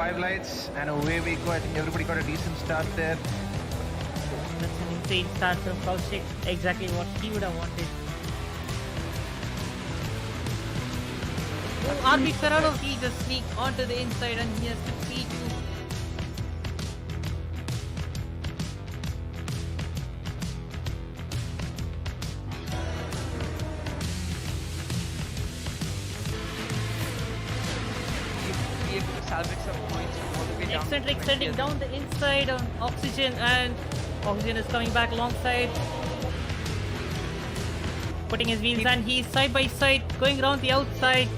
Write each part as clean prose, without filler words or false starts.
5 lights, and away we go. I think everybody got a decent start there. That's an insane start from Koushik. Exactly what he would have wanted. Oh, RB Ferraro, he just sneak onto the inside and he has to P2. Be able to salvage some points all the way down. Eccentric sending down the inside on Oxygen, and Oxygen is coming back alongside. Putting his wheels, and he's side by side going around the outside.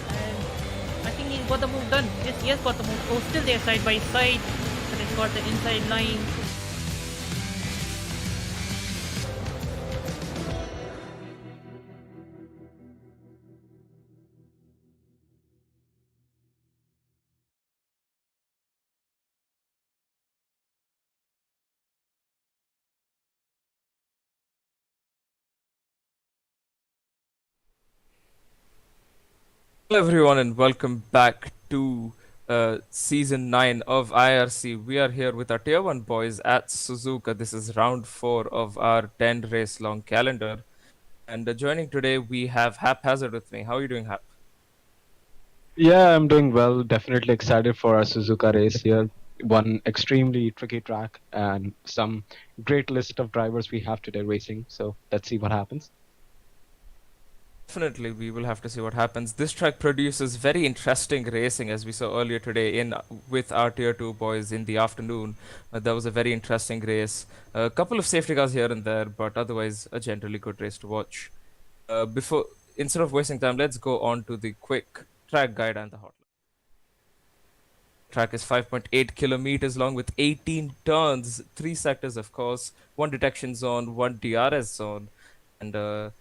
And I think he's got the move done. Yes, he has got the move. Oh, still there side by side, but he's got the inside line. Hello everyone and welcome back to season 9 of IRC. We are here with our tier 1 boys at Suzuka. This is round 4 of our 10 race long calendar. And joining today we have Haphazard with me. How are you doing, Hap? Yeah, I'm doing well. Definitely excited for our Suzuka race here. One extremely tricky track and some great list of drivers we have today racing. So let's see what happens. Definitely, we will have to see what happens. This track produces very interesting racing, as we saw earlier today in with our tier 2 boys in the afternoon. That was a very interesting race. A couple of safety cars here and there, but otherwise a generally good race to watch. Instead of wasting time, let's go on to the quick track guide and the Hotlap. Track is 5.8 kilometers long with 18 turns, 3 sectors, of course, 1 detection zone, 1 DRS zone, and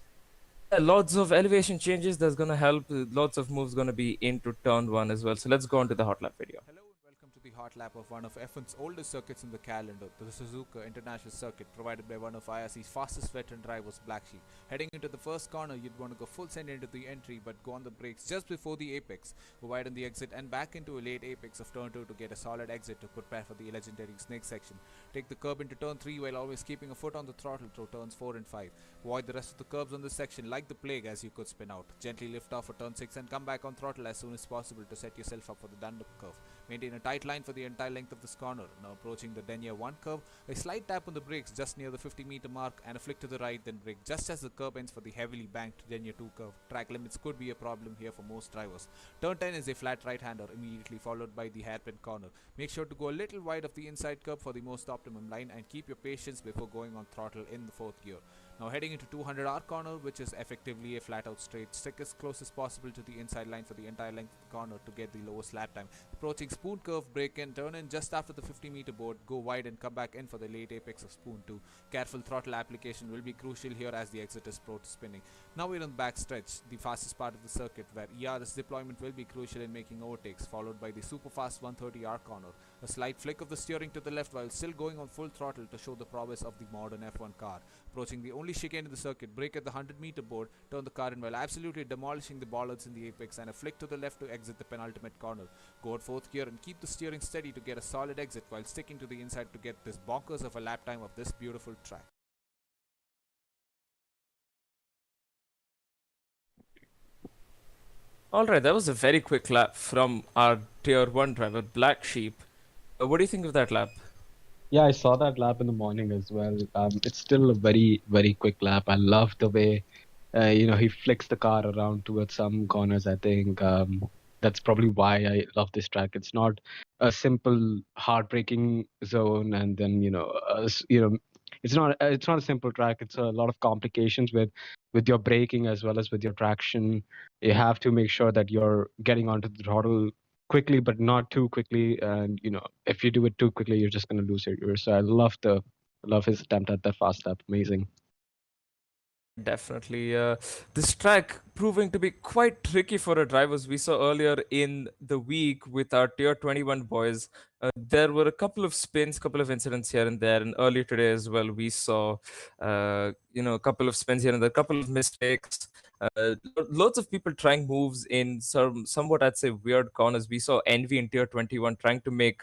lots of elevation changes. That's gonna help. Lots of moves gonna be into turn 1 as well. So let's go on to the Hotlap video. Hello and welcome to the Hotlap of one of F1's oldest circuits in the calendar, the Suzuka International Circuit, provided by one of IRC's fastest veteran drivers, Blacksheep. Heading into the first corner, you'd want to go full send into the entry, but go on the brakes just before the apex. Go widen the exit and back into a late apex of turn 2 to get a solid exit to prepare for the legendary snake section. Take the curb into turn 3 while always keeping a foot on the throttle through turns 4 and 5. Avoid the rest of the curbs on this section like the plague as you could spin out. Gently lift off for turn 6 and come back on throttle as soon as possible to set yourself up for the Dunlop curve. Maintain a tight line for the entire length of this corner. Now approaching the Tier-1 curve, a slight tap on the brakes just near the 50-meter mark and a flick to the right, then brake just as the curb ends for the heavily banked Tier-2 curve. Track limits could be a problem here for most drivers. Turn 10 is a flat right-hander, immediately followed by the hairpin corner. Make sure to go a little wide of the inside curb for the most optimum line and keep your patience before going on throttle in the 4th gear. Now heading into 200R corner, which is effectively a flat out straight. Stick as close as possible to the inside line for the entire length of the corner to get the lowest lap time. Approaching spoon curve, brake in, turn in just after the 50-meter board, go wide and come back in for the late apex of spoon 2. Careful throttle application will be crucial here as the exit is prone to spinning. Now we're on the back stretch, the fastest part of the circuit, where ERS deployment will be crucial in making overtakes, followed by the super fast 130R corner. A slight flick of the steering to the left while still going on full throttle to show the prowess of the modern F1 car. Approaching the only chicane in the circuit, brake at the 100-meter board, turn the car in while absolutely demolishing the bollards in the apex, and a flick to the left to exit the penultimate corner. Go at 4th gear and keep the steering steady to get a solid exit while sticking to the inside to get this bonkers of a lap time of this beautiful track. Alright, that was a very quick lap from our tier 1 driver, Blacksheep. What do you think of that lap? Yeah, I saw that lap in the morning as well. It's still a very, very quick lap. I love the way, he flicks the car around towards some corners. I think that's probably why I love this track. It's not a simple heartbreaking zone, and then it's not a simple track. It's a lot of complications with your braking as well as with your traction. You have to make sure that you're getting onto the throttle quickly, but not too quickly. And if you do it too quickly, you're just going to lose your gear. So I love his attempt at that fast lap. Amazing. Definitely. This track proving to be quite tricky for our drivers. We saw earlier in the week with our Tier 21 boys, there were a couple of spins, couple of incidents here and there. And earlier today as well, we saw, a couple of spins here and there, a couple of mistakes. Loads of people trying moves in somewhat, I'd say, weird corners. We saw Envy in Tier 21 trying to make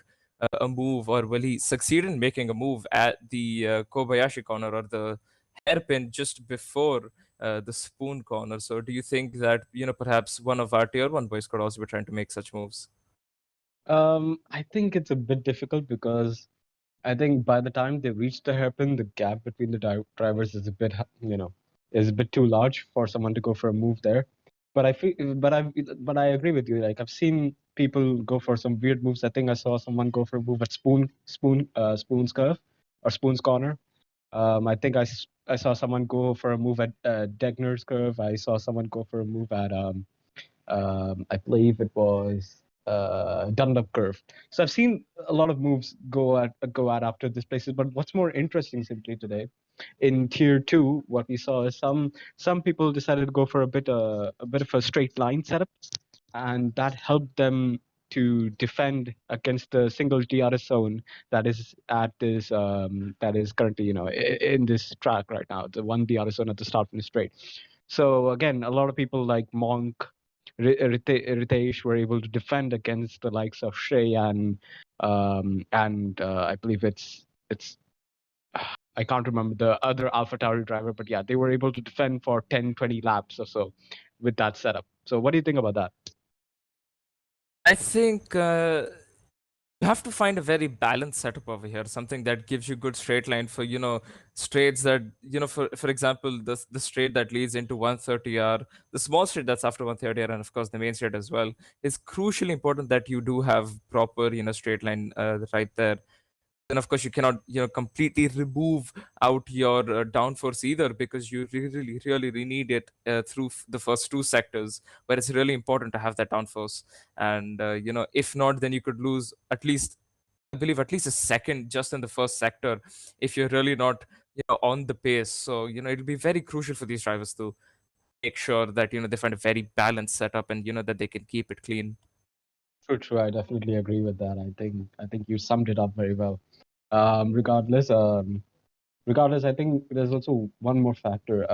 a move, or well, he succeeded in making a move at the Kobayashi corner or the hairpin just before the spoon corner. So do you think that, perhaps one of our Tier 1 boys could also be trying to make such moves? I think it's a bit difficult because I think by the time they reach the hairpin, the gap between the drivers is a bit, is a bit too large for someone to go for a move there. But I agree with you. Like I've seen people go for some weird moves. I think I saw someone go for a move at Spoon's curve or Spoon's corner. I think I saw someone go for a move at Degner's curve. I saw someone go for a move at I believe it was Dunlop curve. So I've seen a lot of moves go out after this places. But what's more interesting simply today, in Tier 2, what we saw is some people decided to go for a bit of a straight line setup, and that helped them to defend against the single DRS zone that is at this that is currently in this track right now, the one DRS zone at the start from the straight. So again, a lot of people like Monk, Ritesh were able to defend against the likes of Shrey and I believe it's I can't remember the other AlphaTauri driver, but yeah, they were able to defend for 10, 20 laps or so with that setup. So what do you think about that? I think you have to find a very balanced setup over here, something that gives you good straight line for, straights that, for example, the straight that leads into 130R, the small straight that's after 130R, and of course the main straight as well, is crucially important that you do have proper, straight line right there. Then of course you cannot, completely remove out your downforce either, because you really need it through the first two sectors, where it's really important to have that downforce. And if not, then you could lose at least, I believe, at least a second just in the first sector if you're really not, on the pace. So it'll be very crucial for these drivers to make sure that they find a very balanced setup, and that they can keep it clean. True, true. I definitely agree with that. I think you summed it up very well. Regardless, I think there's also one more factor.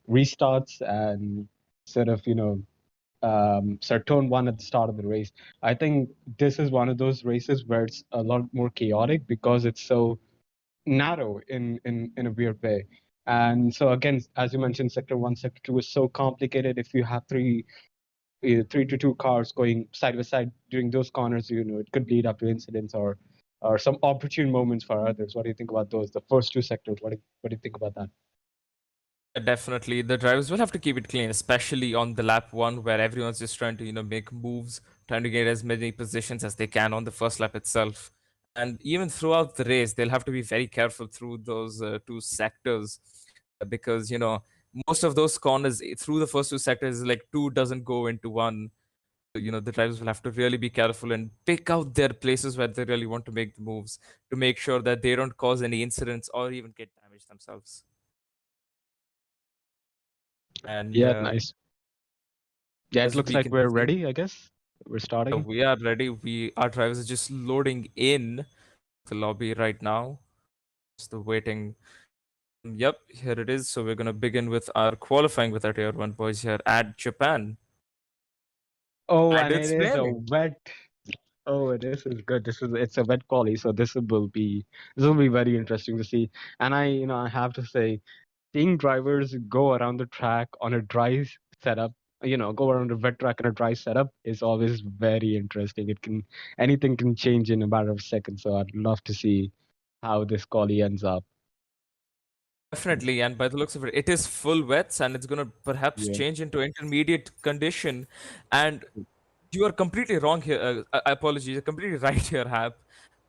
Restarts and sort of turn one at the start of the race. I think this is one of those races where it's a lot more chaotic because it's so narrow in a weird way. And so again, as you mentioned, sector 1, sector 2 is so complicated. If you have three to two cars going side by side during those corners, it could lead up to incidents or some opportune moments for others. What do you think about those? The first two sectors. What do you think about that? Definitely, the drivers will have to keep it clean, especially on the lap one, where everyone's just trying to, make moves, trying to get as many positions as they can on the first lap itself. And even throughout the race, they'll have to be very careful through those two sectors, because, most of those corners through the first two sectors, like two doesn't go into one. So, the drivers will have to really be careful and pick out their places where they really want to make the moves, to make sure that they don't cause any incidents or even get damaged themselves. And Yeah, nice. Yeah, it as looks we like can we're see, ready, I guess. We're starting. we are ready. Our drivers are just loading in the lobby right now. Just waiting. Yep, here it is. So we're gonna begin with our qualifying with our Tier 1 boys here at Japan. Oh, And and it's it is a raining. wet. Oh, this is good. It's a wet quali, so this will be very interesting to see. And I have to say, seeing drivers go around the track on a dry setup, go around a wet track on a dry setup is always very interesting. Anything can change in a matter of seconds. So I'd love to see how this quali ends up. Definitely, and by the looks of it, it is full wets, and it's gonna perhaps Yeah. change into intermediate condition. And you are completely wrong here. Apologies, you're completely right here, Hap.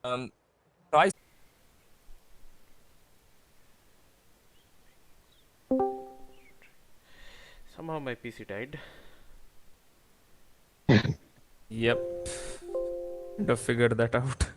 Um, dry Somehow my PC died. Yep. Kind of figured that out.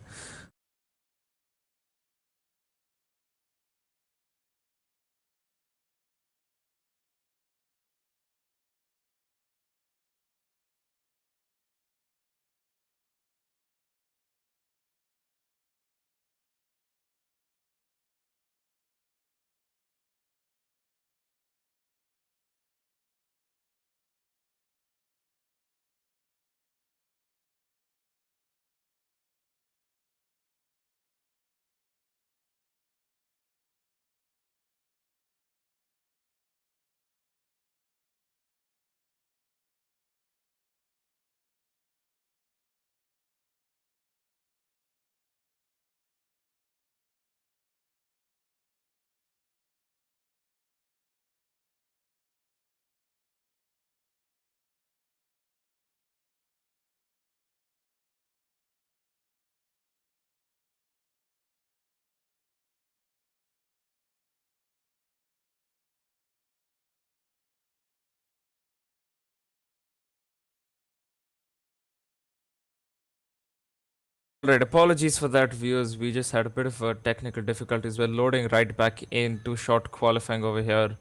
Alright, apologies for that, viewers. We just had a bit of technical difficulties. We're loading right back into short qualifying over here.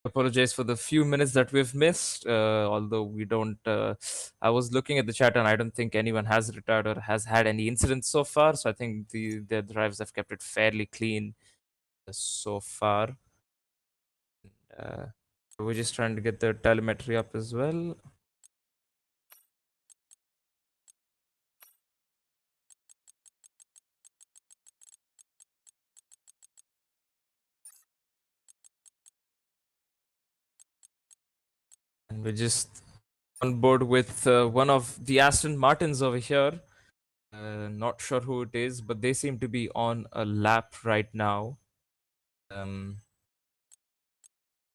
Apologize for the few minutes that we've missed. Although we don't, I was looking at the chat and I don't think anyone has retired or has had any incidents so far. So I think the drivers have kept it fairly clean so far. Uh, we're just trying to get the telemetry up as well. And we're just on board with one of the Aston Martins over here. Not sure who it is, but they seem to be on a lap right now.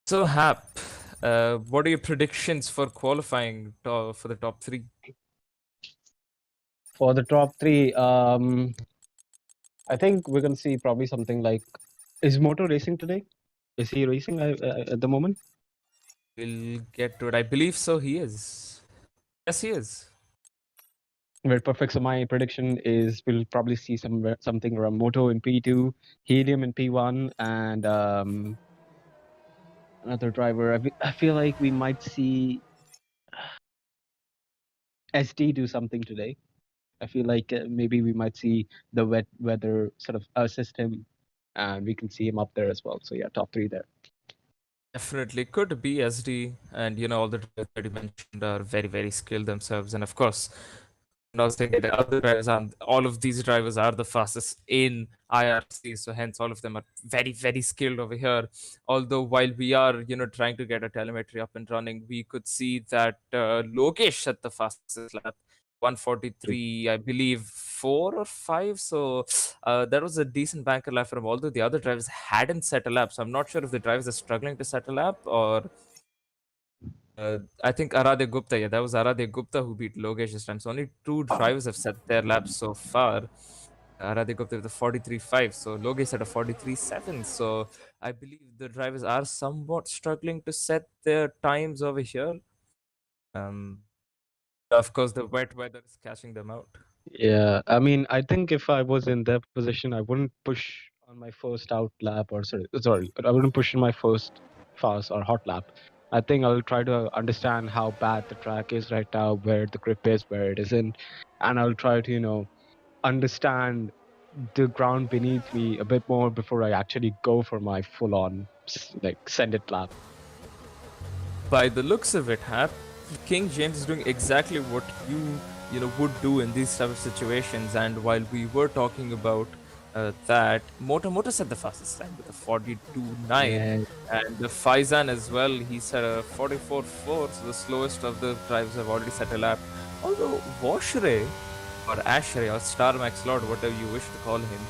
So Hap, what are your predictions for qualifying for the top 3? For the top 3, I think we're going to see probably something like... Is Moto racing today? Is he racing at the moment? We'll get to it. I believe so, he is. Yes, he is. Very perfect. So my prediction is we'll probably see something around Moto in P2, Helium in P1, and another driver. I feel like we might see SD do something today. I feel like maybe we might see the wet weather sort of assist him, and we can see him up there as well. So yeah, top 3 there. Definitely could be SD, and all the drivers that you mentioned are very, very skilled themselves. And of course, I was thinking the other drivers all of these drivers are the fastest in IRC, so hence all of them are very, very skilled over here. Although while we are, trying to get a telemetry up and running, we could see that Lokesh at the fastest lap, 143, I believe 4 or 5. So that was a decent banker lap for him. Although the other drivers hadn't set a lap, so I'm not sure if the drivers are struggling to set a lap or. I think Aradhya Gupta, yeah, that was Aradhya Gupta who beat Logesh this time. So only 2 drivers have set their laps so far. Aradhya Gupta with a 43.5, so Logesh at a 43.7. So I believe the drivers are somewhat struggling to set their times over here. Of course, the wet weather is catching them out. Yeah, I mean, I think if I was in their position, I wouldn't push on my first out lap or sorry, I wouldn't push in my first fast or hot lap. I think I'll try to understand how bad the track is right now, where the grip is, where it isn't, and I'll try to, understand the ground beneath me a bit more before I actually go for my full-on send it lap. By the looks of it, Hap, King James is doing exactly what you would do in these type of situations. And while we were talking about that, Moto set the fastest time with a 42.9, Yeah. and the Faizan as well, he set a 44.4, so the slowest of the drivers have already set a lap. Although Washre or Ashray or Star Max Lord, whatever you wish to call him,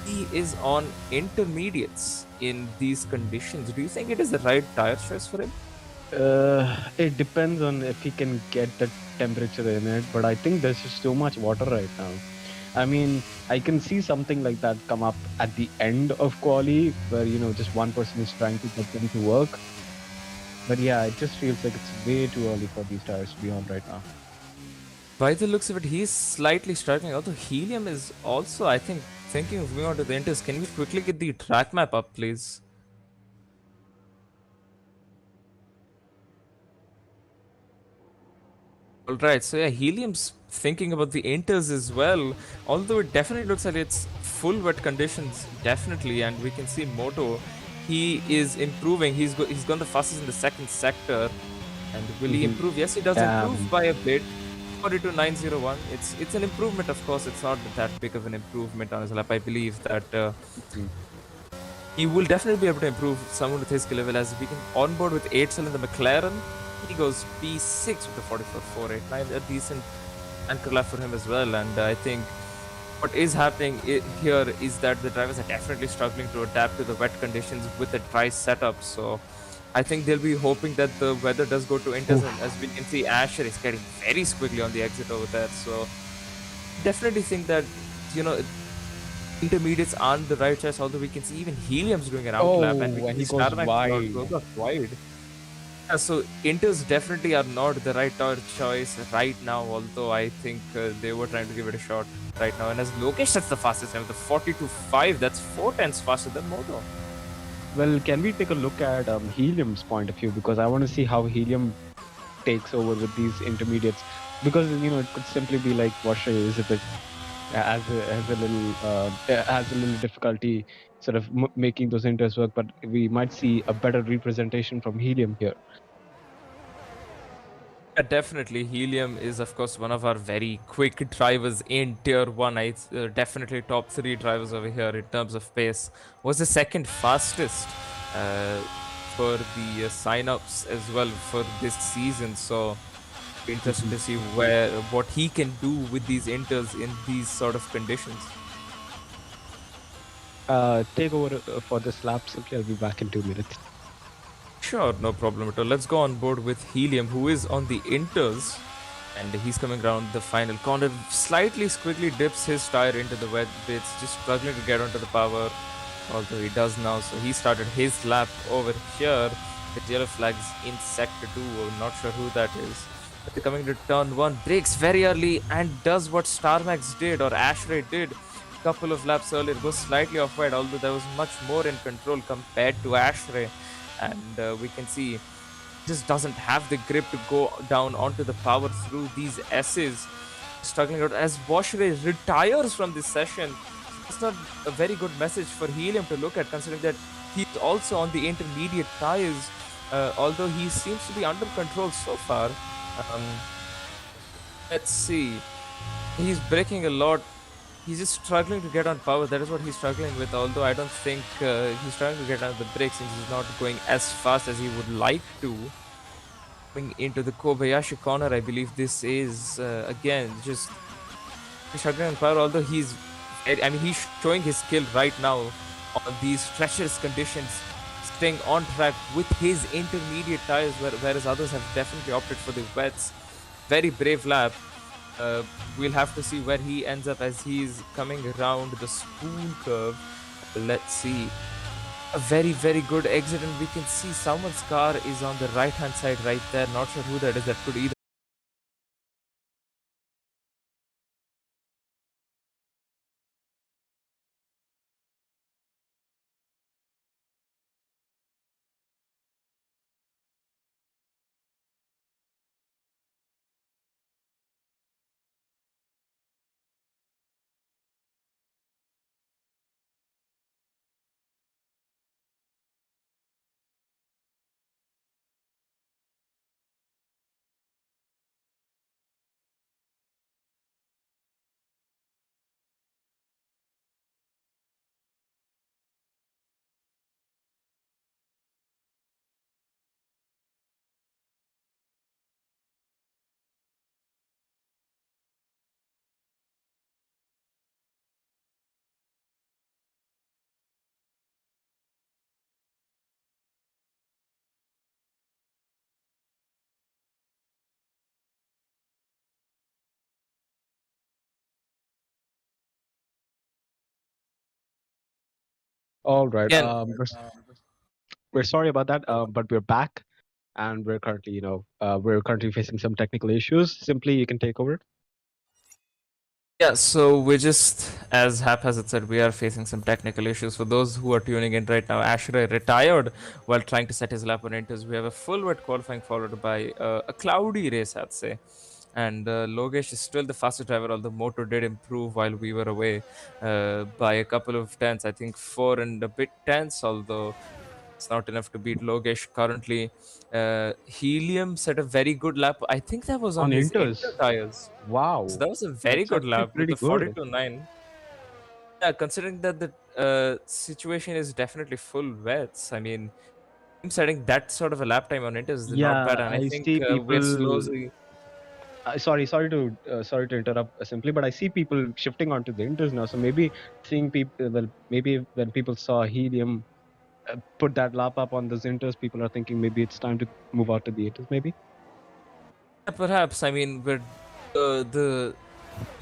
he is on intermediates in these conditions. Do you think it is the right tire choice for him? It depends on if he can get the temperature in it, but I think there's just so much water right now. I mean, I can see something like that come up at the end of quali, where just one person is trying to get them to work. But yeah, it just feels like it's way too early for these tires to be on right now. By the looks of it, he's slightly struggling. Although Helium is also, I think, thinking of moving on to the inters. Can we quickly get the track map up, please? Alright, so yeah, Helium's thinking about the inters as well. Although it definitely looks like it's full wet conditions, definitely. And we can see Moto, he is improving. He's gone the fastest in the second sector. And will he improve? Yes, he does improve by a bit. 42.901. It's an improvement, of course. It's not that big of an improvement on his lap. I believe that he will definitely be able to improve someone with his skill level, as we can onboard with 8-cell in the McLaren. He goes P6 with the 44.489, a decent anchor lap for him as well. And I think what is happening here is that the drivers are definitely struggling to adapt to the wet conditions with a dry setup. So I think they'll be hoping that the weather does go to inters, and as we can see, Asher is getting very squiggly on the exit over there. So definitely think that intermediates aren't the right choice. Although we can see even Helium's doing an out lap, and we can he see goes Starmax wide. goes wide. So Inters definitely are not the right choice right now, although I think they were trying to give it a shot right now. And as Lokesh sets the fastest time, the 42.5, that's 4 tenths faster than Moto. Well, can we take a look at Helium's point of view? Because I want to see how Helium takes over with these intermediates. Because, it could simply be like Washer is a bit has a little difficulty sort of making those inters work, but we might see a better representation from Helium here. Definitely, Helium is of course one of our very quick drivers in Tier 1. It's definitely top 3 drivers over here in terms of pace. Was the second fastest uh, for the sign-ups as well for this season. So interesting to see what he can do with these inters in these sort of conditions. Take over for this lap, simply. I'll be back in 2 minutes. Sure, no problem at all. Let's go on board with Helium, who is on the inters, and he's coming around the final corner. Slightly squiggly dips his tire into the wet bits, just struggling to get onto the power, although he does now. So he started his lap over here. The yellow flag's in sector 2. I'm not sure who that is. But they're coming to turn 1, breaks very early and does what StarMax did or Ashray did a couple of laps earlier. Goes slightly off wide, although there was much more in control compared to Ashray. And we can see just doesn't have the grip to go down onto the power through these S's. Struggling out as Boschre retires from this session. It's not a very good message for Helium to look at, considering that he's also on the intermediate tires, although he seems to be under control so far. Let's see. He's braking a lot. He's just struggling to get on power. That is what he's struggling with. Although I don't think he's trying to get on the brakes since he's not going as fast as he would like to. Going into the Kobayashi corner, I believe this is again just struggling on power. Although he's showing his skill right now on these treacherous conditions, staying on track with his intermediate tires, whereas others have definitely opted for the wets. Very brave lap. We'll have to see where he ends up as he's coming around the spoon curve. Let's see. A very, very good exit, and we can see someone's car is on the right hand side right there. Not sure who that is. That could either All right. again. We're sorry about that, but we're back, and we're currently facing some technical issues. Simply, you can take over. Yeah, so we're just, as Haphazard said, we are facing some technical issues. For those who are tuning in right now, Ashray retired while trying to set his lap on inters. We have a full wet qualifying followed by a cloudy race, I'd say. And Logesh is still the fastest driver, although Moto did improve while we were away by a couple of tenths. I think 4 and a bit tenths, although it's not enough to beat Logesh currently. Helium set a very good lap. I think that was on his inters. inter tires. Wow. So that was a very good lap with the 42.9. Yeah, considering that the situation is definitely full wets. I mean, him setting that sort of a lap time on it is not bad. And I think see people. we're slowly. Sorry to interrupt simply, but I see people shifting onto the inters now. So maybe seeing people, maybe when people saw Helium put that lap up on the inters, people are thinking maybe it's time to move out to the inters. Maybe. Yeah, perhaps. I mean, we're the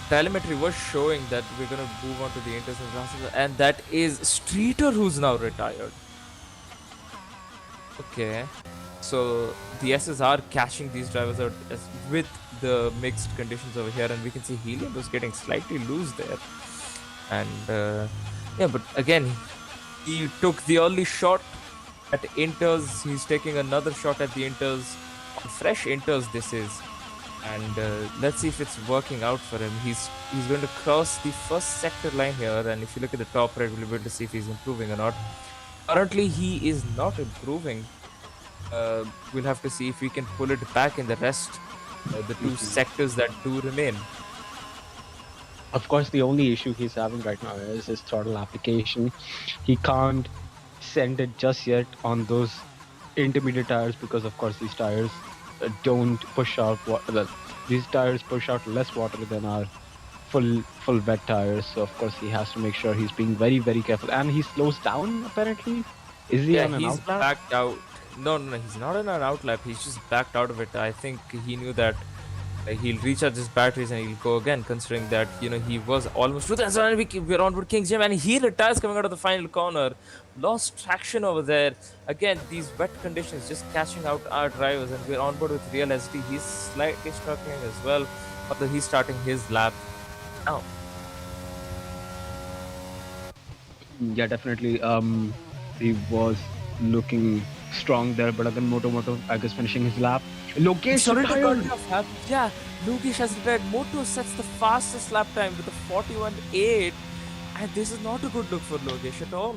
telemetry was showing that we're gonna move on to the inters, and that is Streeter, who's now retired. Okay. So the S's are catching these drivers out with the mixed conditions over here, and we can see Helium was getting slightly loose there. And yeah, but again, he took the early shot at inters. He's taking another shot at the inters. Fresh inters this is. And let's see if it's working out for him. He's going to cross the first sector line here, and if you look at the top right, we'll be able to see if he's improving or not. Currently, he is not improving. We'll have to see if we can pull it back in the rest, the two sectors that do remain. Of course, the only issue he's having right now is his throttle application. He can't send it just yet on those intermediate tires because, of course, these tires don't push out water. These tires push out less water than our full wet tires. So, of course, he has to make sure he's being very, very careful. And he slows down, apparently. Is he on an he's outlap? backed out. No, he's not on an outlap. He's just backed out of it. I think he knew that he'll recharge his batteries and he'll go again, considering that, you know, he was almost through that. So we're on with King's Gym, and he retires coming out of the final corner. Lost traction over there. Again, these wet conditions just catching out our drivers, and we're on board with Real SD. He's slightly struggling as well, although he's starting his lap now. Yeah, definitely. He was looking strong there, but again, Moto, I guess, finishing his lap. Lokesh retired. Yeah, Lokesh has retired. Moto sets the fastest lap time with a 41.8, and this is not a good look for Lokesh at all.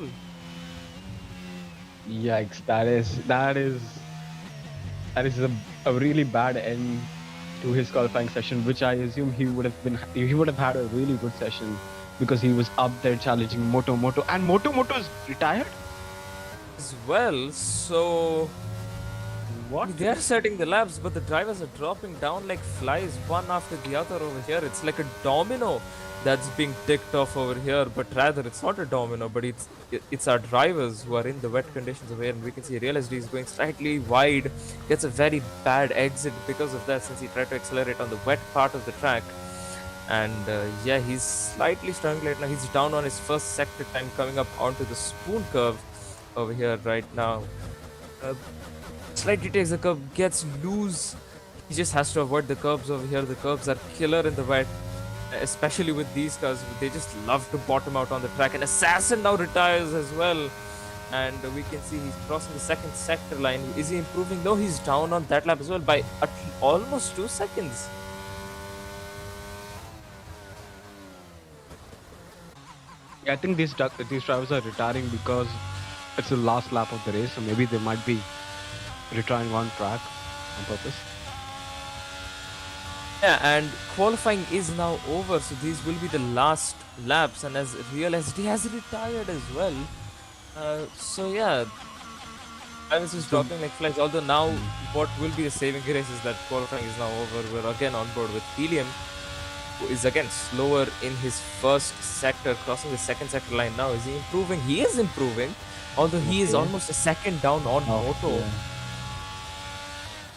Yikes! That is a really bad end to his qualifying session, which I assume he would have had a really good session because he was up there challenging Moto, and Moto is retired as well. So what? They're setting the laps, but the drivers are dropping down like flies, one after the other over here. It's like a domino that's being ticked off over here, but rather it's not a domino, but it's our drivers who are in the wet conditions over here, and we can see Real SD is going slightly wide, gets a very bad exit because of that, since he tried to accelerate on the wet part of the track. And yeah, he's slightly struggling right now. He's down on his first sector time coming up onto the spoon curve over here right now. Slightly takes the curve, gets loose. He just has to avoid the curbs over here. The curbs are killer in the wet, especially with these cars. They just love to bottom out on the track. And Assassin now retires as well. And we can see he's crossing the second sector line. Is he improving? No, he's down on that lap as well by almost 2 seconds. Yeah, I think these drivers are retiring because it's the last lap of the race, so maybe they might be retiring on track on purpose. Yeah, and qualifying is now over, so these will be the last laps, and as Real SD has retired as well. So yeah, Travis is dropping like flies, although now what will be the saving grace is that qualifying is now over. We're again on board with Helium, who is again slower in his first sector, crossing the second sector line now. Is he improving? He is improving, although he is almost a second down on Moto.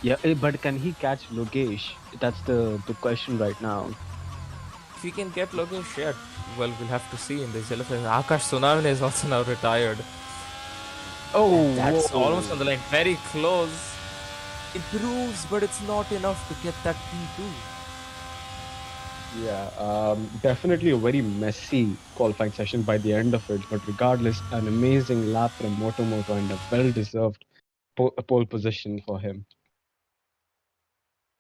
Yeah, but can he catch Lokesh? That's the question right now. If he can get Lokesh, yeah, well, we'll have to see in this elephant. Akash Sunavane is also now retired. Oh, that's almost on the line. Very close. Improves, but it's not enough to get that P2. Yeah, definitely a very messy qualifying session by the end of it. But regardless, an amazing lap from Moto and a well-deserved pole position for him.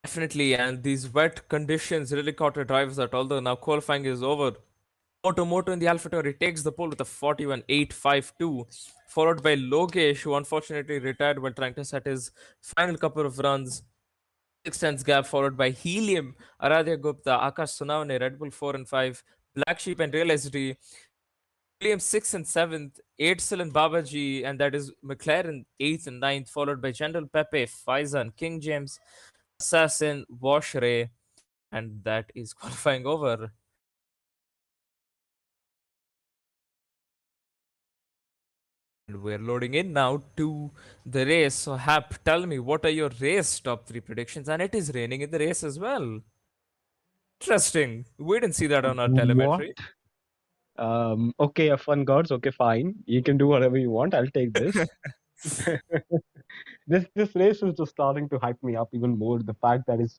Definitely, and these wet conditions really caught our drivers out. Although now qualifying is over, Moto in the AlphaTauri takes the pole with a 41.852, followed by Lokesh, who unfortunately retired while trying to set his final couple of runs. 6 tenths gap, followed by Helium, Aradhya Gupta, Akash Sunavane, Red Bull 4 and 5, Blacksheep and Real SD, Williams 6th and 7th, 8th and Babaji, and that is McLaren 8th and 9th, followed by General Pepe, Faizan, King James, Assassin, Wash Ray, and that is qualifying over. And we're loading in now to the race. So, Hap, tell me, what are your race top 3 predictions? And it is raining in the race as well. Interesting. We didn't see that on our telemetry. Okay, fun gods. Okay, fine. You can do whatever you want. I'll take this. this race is just starting to hype me up even more. The fact that it's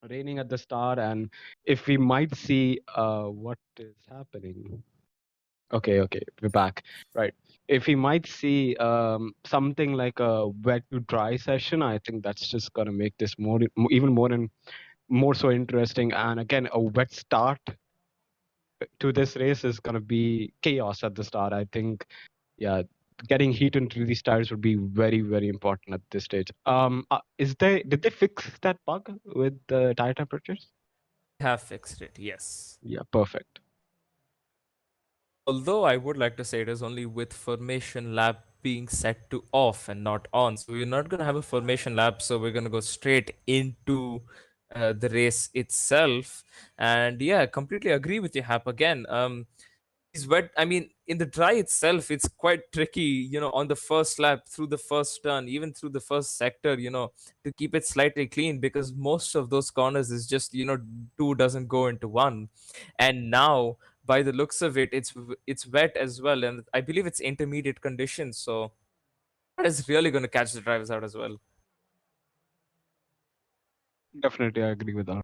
raining at the start, and if we might see what is happening. Okay, we're back. Right. If we might see something like a wet to dry session, I think that's just gonna make this even more and more so interesting. And again, a wet start to this race is gonna be chaos at the start. I think, yeah, getting heat into these tires would be very, very important at this stage. Did they fix that bug with the tire temperatures? Have fixed it, yes. Yeah, perfect. Although I would like to say it is only with formation lab being set to off and not on. So we're not going to have a formation lab. So we're going to go straight into the race itself. And yeah, completely agree with you, Hap. Again, is wet. I mean, in the dry itself, it's quite tricky, on the first lap, through the first turn, even through the first sector, to keep it slightly clean, because most of those corners is just, two doesn't go into one. And now, by the looks of it, it's wet as well, and I believe it's intermediate conditions, so that is really going to catch the drivers out as well. Definitely, I agree with that.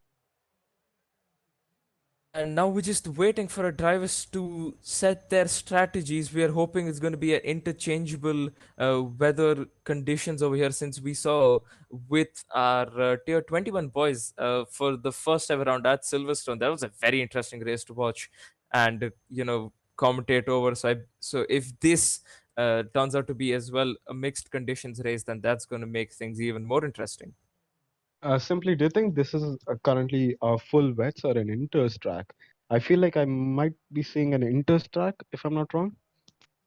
And now we're just waiting for our drivers to set their strategies. We are hoping it's going to be an interchangeable weather conditions over here, since we saw with our Tier 21 boys for the first ever round at Silverstone. That was a very interesting race to watch and, commentate over. So if this turns out to be as well a mixed conditions race, then that's going to make things even more interesting. Simply, do you think this is currently a full wets or an inters track? I feel like I might be seeing an inters track, if I'm not wrong.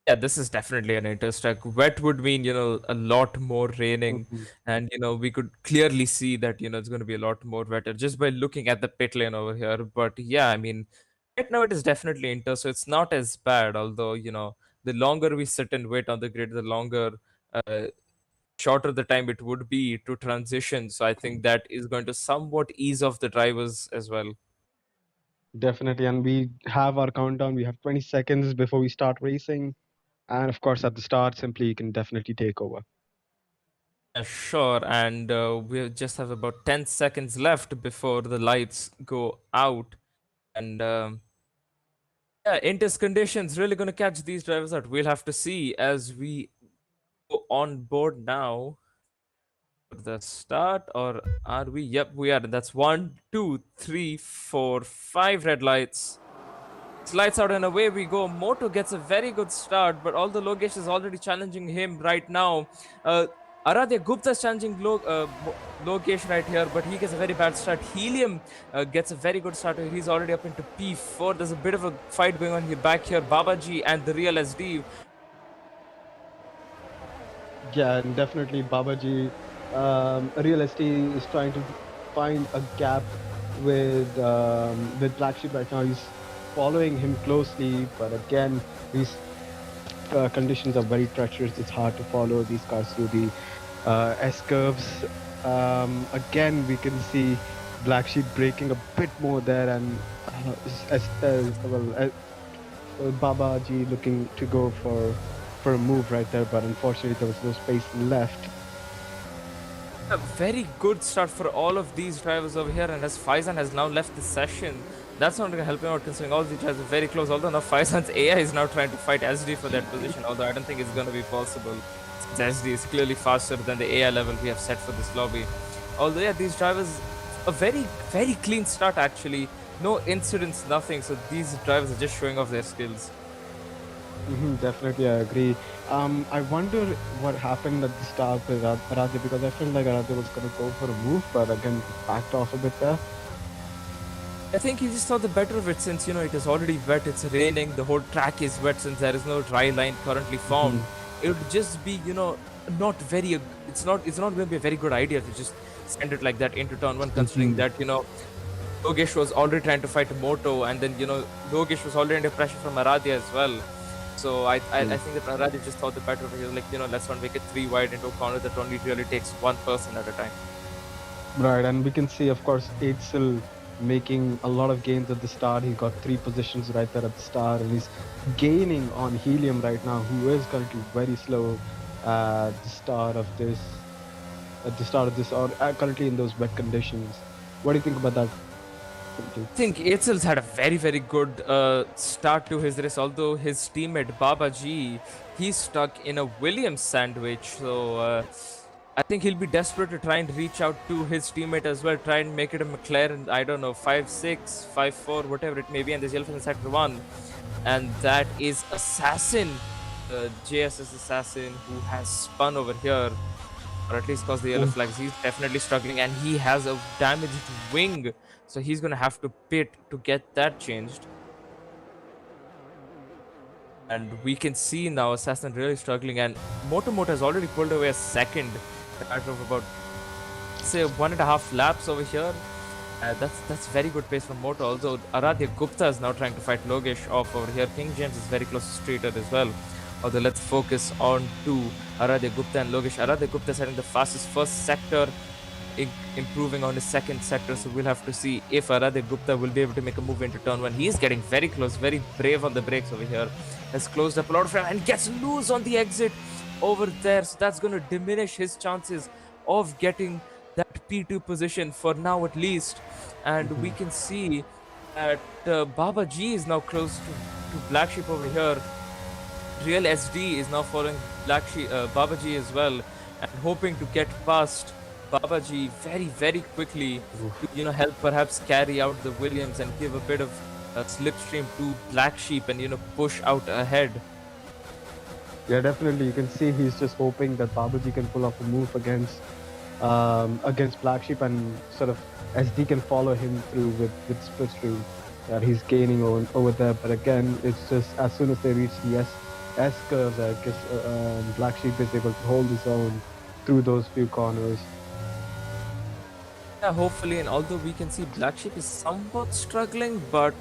Yeah, this is definitely an interstack. Wet would mean, a lot more raining, Mhm. and we could clearly see that, it's going to be a lot more wetter just by looking at the pit lane over here. But yeah, I mean, right now it is definitely inter, so it's not as bad. Although, the longer we sit and wait on the grid, the longer, shorter the time it would be to transition. So I think that is going to somewhat ease off the drivers as well. Definitely, and we have our countdown. We have 20 seconds before we start racing, and of course, at the start, simply you can definitely take over. Sure, and we just have about 10 seconds left before the lights go out. And yeah, Intis conditions really going to catch these drivers out. We'll have to see as we go on board now. The start, or are we? Yep, we are. That's 1, 2, 3, 4, 5 red lights. Lights out and away we go. Moto gets a very good start, but although Logesh is already challenging him right now, Aradhya Gupta is challenging Logesh right here, but he gets a very bad start. Helium gets a very good start. He's already up into P4. There's a bit of a fight going on here back here. Babaji and the real SD. Yeah, and definitely Babaji, Real SD is trying to find a gap with Blacksheep right now. He's following him closely, but again, these conditions are very treacherous. It's hard to follow these cars through the S curves. Again, we can see Blacksheep breaking a bit more there, and Babaji looking to go for a move right there, but unfortunately there was no space left. A very good start for all of these drivers over here, and as Faizan has now left the session, that's not going to help him out, considering all these drivers are very close. Although now Faizan's AI is now trying to fight SD for that position, although I don't think it's going to be possible, since SD is clearly faster than the AI level we have set for this lobby. Although yeah, these drivers, a very, very clean start actually. No incidents, nothing. So these drivers are just showing off their skills. Definitely, I agree. I wonder what happened at the start with Aradhya, because I felt like Aradhya was going to go for a move, but again, backed off a bit there. I think he just thought the better of it, since, it is already wet, it's raining, the whole track is wet, since there is no dry line currently formed. It would just be, not very, it's not going to be a very good idea to just send it like that into turn one, considering that, Logesh was already trying to fight Moto, and then, Logesh was already under pressure from Aradhya as well. So I think that Aradhya just thought the better of it. He was like, let's not make it 3 wide into a corner that only really takes one person at a time. Right, and we can see, of course, Eitzel making a lot of gains at the start. He got 3 positions right there at the start, and he's gaining on Helium right now, who is currently very slow at the start of this at the start of this, or currently in those wet conditions. What do you think about that? I think Etzel's had a very good start to his race, although his teammate Baba G, he's stuck in a Williams sandwich, so I think he'll be desperate to try and reach out to his teammate as well, try and make it a McLaren, I don't know, 5-6, 5-4, whatever it may be, and there's yellow in sector 1, and that is Assassin, JSS Assassin, who has spun over here, or at least caused the yellow flags. He's definitely struggling, and he has a damaged wing, so he's gonna have to pit to get that changed. And we can see now Assassin really struggling, and Moto has already pulled away a second out of about, say, 1.5 laps over here. That's very good pace from Moto. Also, Aradhya Gupta is now trying to fight Logesh off over here. King James is very close to Streeter as well. Although let's focus on to Aradhya Gupta and Logesh. Aradhya Gupta is having the fastest first sector, improving on his second sector, so we'll have to see if Aradhya Gupta will be able to make a move into turn 1. He is getting very close, very brave on the brakes over here. Has closed up a lot of time and gets loose on the exit over there, so that's going to diminish his chances of getting that P2 position for now at least. And we can see that Baba G is now close to Blacksheep over here. Real SD is now following Baba G as well, and hoping to get past Baba G very quickly to help perhaps carry out the Williams and give a bit of slipstream to Blacksheep and push out ahead. Yeah, definitely. You can see he's just hoping that Babaji can pull off a move against Blacksheep, and sort of SD can follow him through with slipstream that he's gaining over there. But again, it's just as soon as they reach the S curve, Blacksheep is able to hold his own through those few corners. Yeah, hopefully, and although we can see Blacksheep is somewhat struggling, but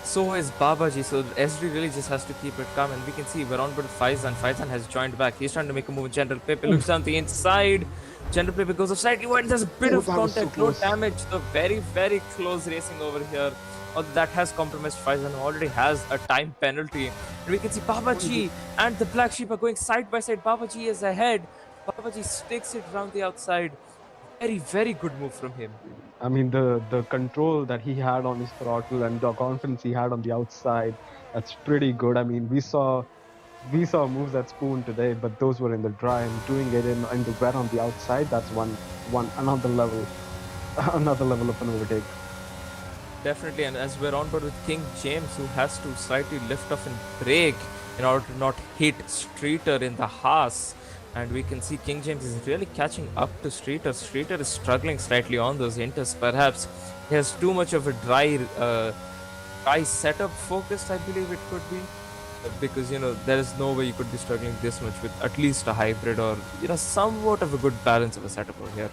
so is Babaji, so SD really just has to keep it calm, and we can see we're on board Faizan. Faizan has joined back. He's trying to make a move with General Pepe, looks down the inside. General Pepe goes slightly wide, there's a bit of contact, no damage, so very close racing over here. Although that has compromised Faizan, who already has a time penalty. And we can see Babaji and the Blacksheep are going side by side. Babaji is ahead. Babaji sticks it around the outside. Very good move from him. I mean, the control that he had on his throttle and the confidence he had on the outside, that's pretty good. I mean, we saw moves that spoon today, but those were in the dry, and doing it in the wet on the outside, that's another level of an overtake. Definitely, and as we're on board with King James, who has to slightly lift off and brake in order to not hit Streeter in the Haas. And we can see King James is really catching up to Streeter. Streeter is struggling slightly on those inters. Perhaps he has too much of a dry setup focused, I believe it could be. Because, there is no way you could be struggling this much with at least a hybrid or, somewhat of a good balance of a setup over here.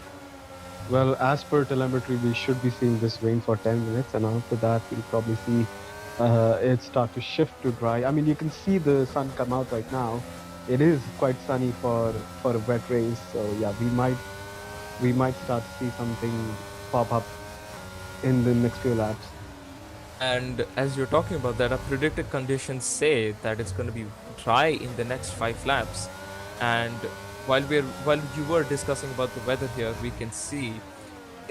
Well, as per telemetry, we should be seeing this rain for 10 minutes, and after that, we'll probably see it start to shift to dry. I mean, you can see the sun come out right now. It is quite sunny for a wet race, so yeah, we might start to see something pop up in the next few laps. And as you're talking about that, our predicted conditions say that it's going to be dry in the next 5 laps. And while you were discussing about the weather here, we can see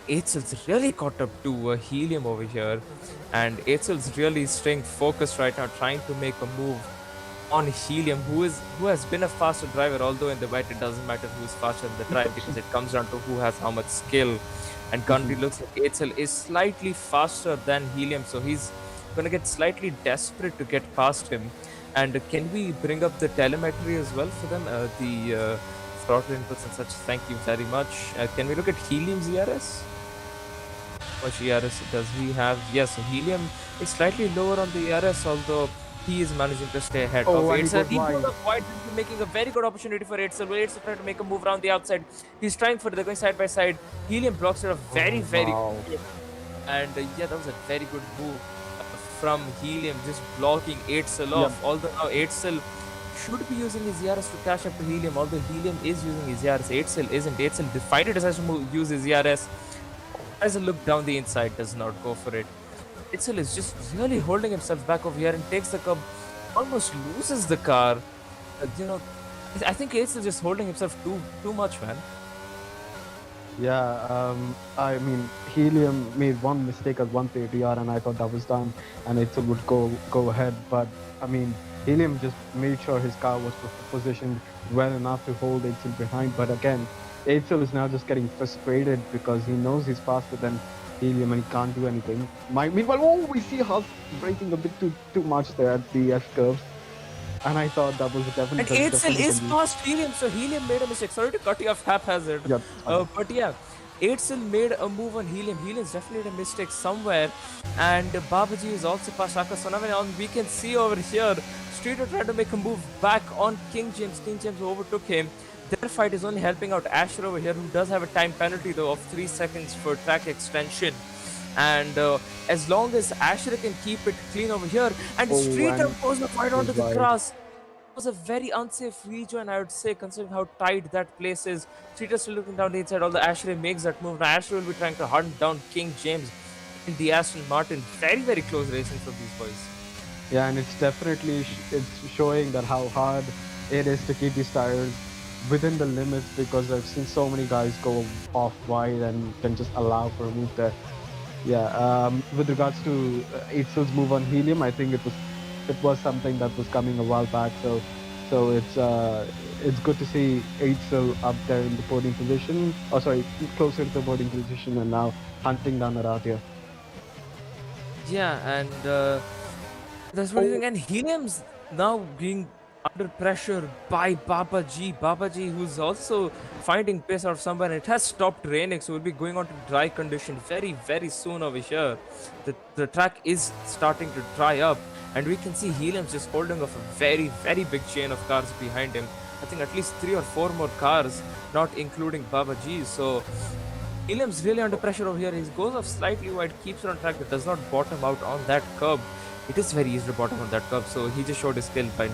Etzel's really caught up to Helium over here, and Etzel's really staying focused right now, trying to make a move on Helium, who has been a faster driver, although in the wet it doesn't matter who's faster in the drive because it comes down to who has how much skill. And currently looks like Etzel is slightly faster than Helium, so he's gonna get slightly desperate to get past him. And can we bring up the telemetry as well for them, the throttle inputs and such? Thank you very much. Can we look at Helium's ERS? What ERS does he have? Yes, so Helium is slightly lower on the ERS, although he is managing to stay ahead of Etzel. He goes up wide, making a very good opportunity for Etzel. Etzel trying to make a move around the outside. He's trying for it. They're going side by side. Helium blocks it up very good. And yeah, that was a very good move from Helium, just blocking Etzel off. Although now Etzel should be using his ERS to catch up to Helium. Although Helium is using his ERS, Etzel isn't. Etzel decided to use his ERS. As a look down the inside, does not go for it. Etzel is just really holding himself back over here and takes the curb, almost loses the car. I think Etzel just holding himself too much, man. Yeah, I mean, Helium made one mistake at 130R, and I thought that was done, and it would go ahead. But I mean, Helium just made sure his car was positioned well enough to hold Eitzel behind. But again, Eitzel is now just getting frustrated because he knows he's faster than Helium and he can't do anything. Meanwhile, oh, we see Huff breaking a bit too much there at the S curves, and I thought that was And definitely Eitzel is definitely. past Helium, so Helium made a mistake. Sorry to cut you off haphazard. Yeah, But yeah, Eitzel made a move on Helium. Helium's definitely made a mistake somewhere. And Babaji is also past Akasanam. And we can see over here, Streeter tried to make a move back on King James. King James overtook him. Their fight is only helping out Asher over here, who does have a time penalty though of 3 seconds for track extension. And as long as Asher can keep it clean over here, and Oh, Streeter and goes right onto the right. grass. Was a very unsafe rejoin, I would say, considering how tight that place is. Streeter still looking down the inside, although Ashley makes that move. Now Ashley will be trying to hunt down King James in the Aston Martin. Very, very close racing from these boys. Yeah, and it's definitely it's showing that how hard it is to keep these tires within the limits, because I've seen so many guys go off wide and can just allow for a move there. Yeah, with regards to Eitzel's move on Helium, I think it was something that was coming a while back. So it's good to see Eitzel up there in the podium position. Oh, sorry, closer to the podium position, and now hunting down Aradia. Yeah, and that's what you think. And Helium's now being under pressure by Babaji. Babaji, who's also finding pace out of somewhere. It has stopped raining, so we'll be going on to dry condition very, very soon over here. The track is starting to dry up, and we can see Helium's just holding off a very, very big chain of cars behind him. I think at least 3 or 4 more cars, not including Babaji. So Helium's really under pressure over here. He goes off slightly wide, keeps it on track, but does not bottom out on that curb. It is very easy to bottom on that curb, so he just showed his skill by,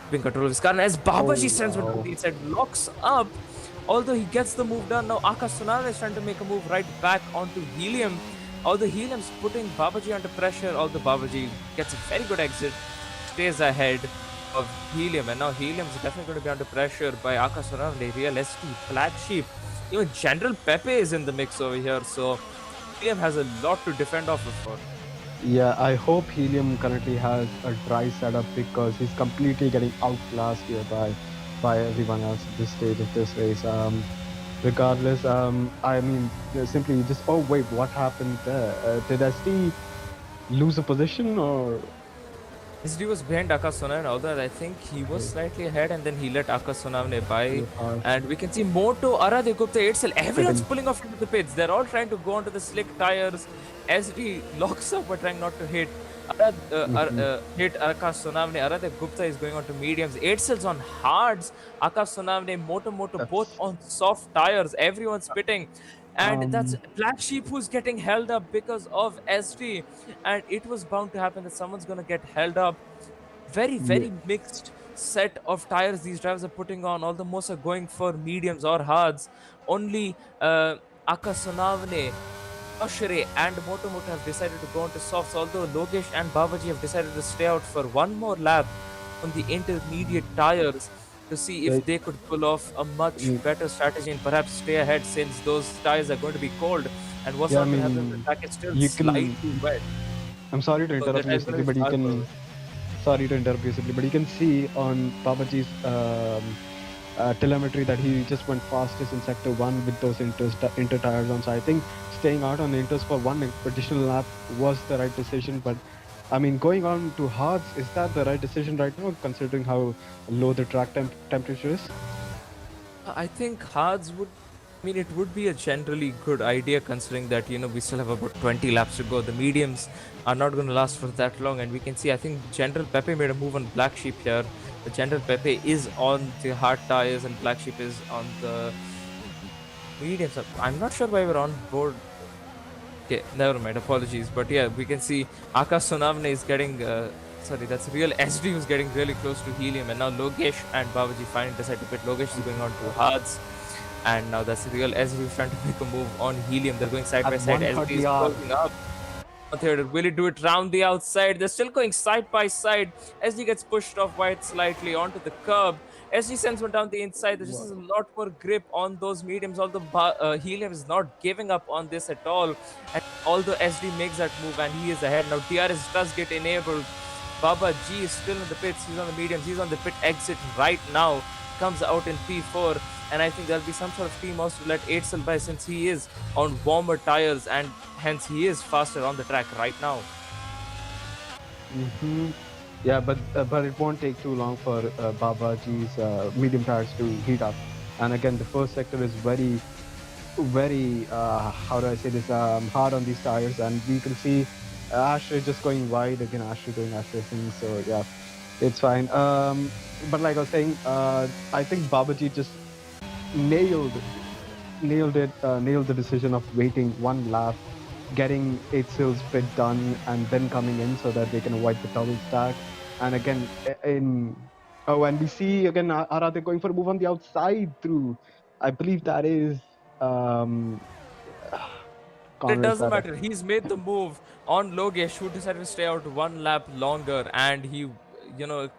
being control of his car. And as Babaji stands wow. on the inside, locks up, although he gets the move done. Now Akash Sonara is trying to make a move right back onto Helium. Although Helium's putting Babaji under pressure, although Babaji gets a very good exit, stays ahead of Helium. And now Helium's definitely going to be under pressure by Akash Sonara, the real ST, Blacksheep. Even General Pepe is in the mix over here, so Helium has a lot to defend off of for. Yeah, I hope Helium currently has a dry setup, because he's completely getting outclassed here by everyone else at this stage of this race. Regardless, I mean, simply just, oh wait, what happened there? Did ST lose a position, or? SD was behind Akash Sonavne, although I think he was slightly ahead, and then he let Akash Sonavne by. And we can see Moto, Arade Gupta, Eitzel, everyone's pulling off into the pits. They're all trying to go onto the slick tires. SD locks up but trying not to hit. Hit Akash Sonavne. Arade Gupta is going on to mediums. Eitzel's on hards. Akash Sonavne, Moto, both on soft tires. Everyone's pitting. And that's Blacksheep who's getting held up because of SD. And it was bound to happen that someone's going to get held up. Very, very mixed set of tires these drivers are putting on. All the most are going for mediums or hards. Only Akasonavne, Ashre and Moto have decided to go on to softs. Although Logesh and Babaji have decided to stay out for one more lap on the intermediate tires, to see if they could pull off a much better strategy and perhaps stay ahead, since those tires are going to be cold. And what's not going to happen, the track is still slightly wet. I'm sorry to interrupt you, simply, but you can. Sorry to interrupt you, simply, but you can see on Babaji's telemetry that he just went fastest in sector 1 with those inter tires on. So I think staying out on the inters for one additional lap was the right decision. But I mean, going on to hards, is that the right decision right now, considering how low the track temperature is? I think hards would, it would be a generally good idea, considering that, we still have about 20 laps to go. The mediums are not going to last for that long, and we can see, I think General Pepe made a move on Blacksheep here. The General Pepe is on the hard tires and Blacksheep is on the mediums. I'm not sure why we're on board. Okay, never mind, apologies. But yeah, we can see Akash Sonavne is getting, that's real SD who's getting really close to Helium. And now Logesh and Babaji finally decide to pit. Logesh is going on to hards. And now that's real SD who's trying to make a move on Helium. They're going side by side. SD is closing up. Will he do it round the outside? They're still going side by side. SD gets pushed off wide slightly onto the curb. SG sends one down the inside. There's just a lot more grip on those mediums, although Helium is not giving up on this at all. And although SD makes that move and he is ahead, now DRS does get enabled. Baba G is still in the pits. He's on the mediums. He's on the pit exit right now. Comes out in P4. And I think there'll be some sort of team also to let 8cell by, since he is on warmer tires and hence he is faster on the track right now. Yeah, but it won't take too long for Babaji's medium tires to heat up. And again, the first sector is very, how do I say this, hard on these tires. And we can see Ashtray just going wide, again Ashtray doing Ashtray things. So yeah, it's fine. But like I was saying, I think Babaji just nailed the decision of waiting one lap, getting 8cell's pit done, and then coming in so that they can avoid the double stack. And again, and we see again Aradhya going for a move on the outside through, I believe that is It doesn't matter. He's made the move on Logesh, who decided to stay out one lap longer, and he,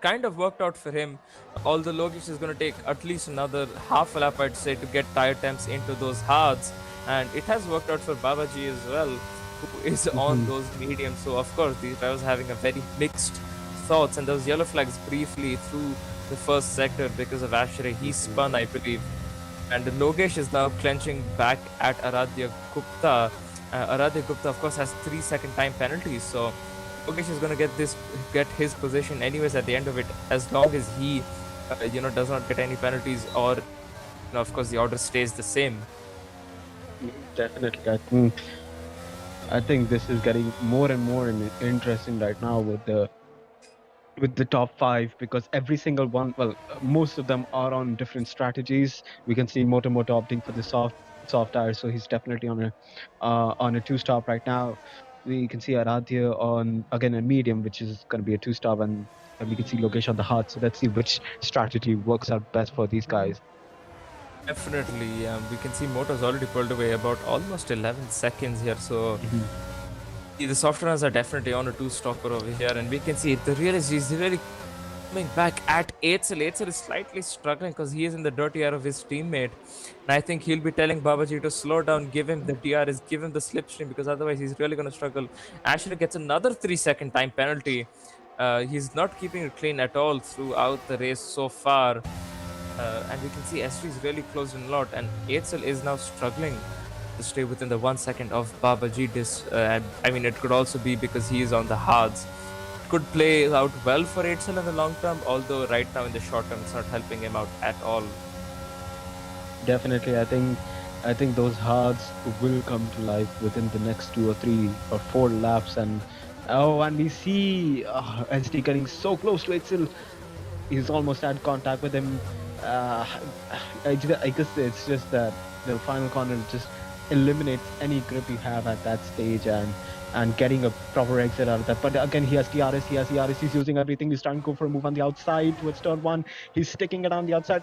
kind of worked out for him. Although Logesh is going to take at least another half a lap, I'd say, to get tire temps into those hards, and it has worked out for Babaji as well, who is on those mediums. So of course, these drivers having a very mixed thoughts, and those yellow flags briefly through the first sector because of Ashray. He spun, I believe, and Logesh is now clenching back at Aradhya Gupta. Aradhya Gupta, of course, has 3-second time penalties, so Logesh is going to get his position anyways at the end of it, as long as he, does not get any penalties, or, of course, the order stays the same. Definitely, I think this is getting more and more interesting right now with the top 5, because every single one, most of them are on different strategies. We can see Motomoto opting for the soft tires, so he's definitely on a 2-stop right now. We can see Aradhya on again a medium, which is going to be a 2-stop, and we can see Logesh on the hard. So let's see which strategy works out best for these guys. Definitely, we can see Moto's already pulled away about almost 11 seconds here, so the soft runners are definitely on a 2-stopper over here, and we can see the realist is really coming back at 8cell. 8cell is slightly struggling because he is in the dirty air of his teammate, and I think he'll be telling Babaji to slow down, give him the DRS, give him the slipstream, because otherwise he's really going to struggle. Ashley gets another 3-second time penalty. He's not keeping it clean at all throughout the race so far, and we can see S3 is really closed in a lot, and 8cell is now struggling to stay within the 1 second of Babaji. I mean, it could also be because he is on the hards. Could play out well for 8cell in the long term, although right now in the short term it's not helping him out at all. Definitely, I think those hards will come to life within the next 2 or 3 or 4 laps, and we see SD getting so close to 8cell. He's almost had contact with him. I guess it's just that the final corner just eliminates any grip you have at that stage, and getting a proper exit out of that. But again, he has DRS, he's using everything. He's trying to go for a move on the outside towards turn 1. He's sticking it on the outside,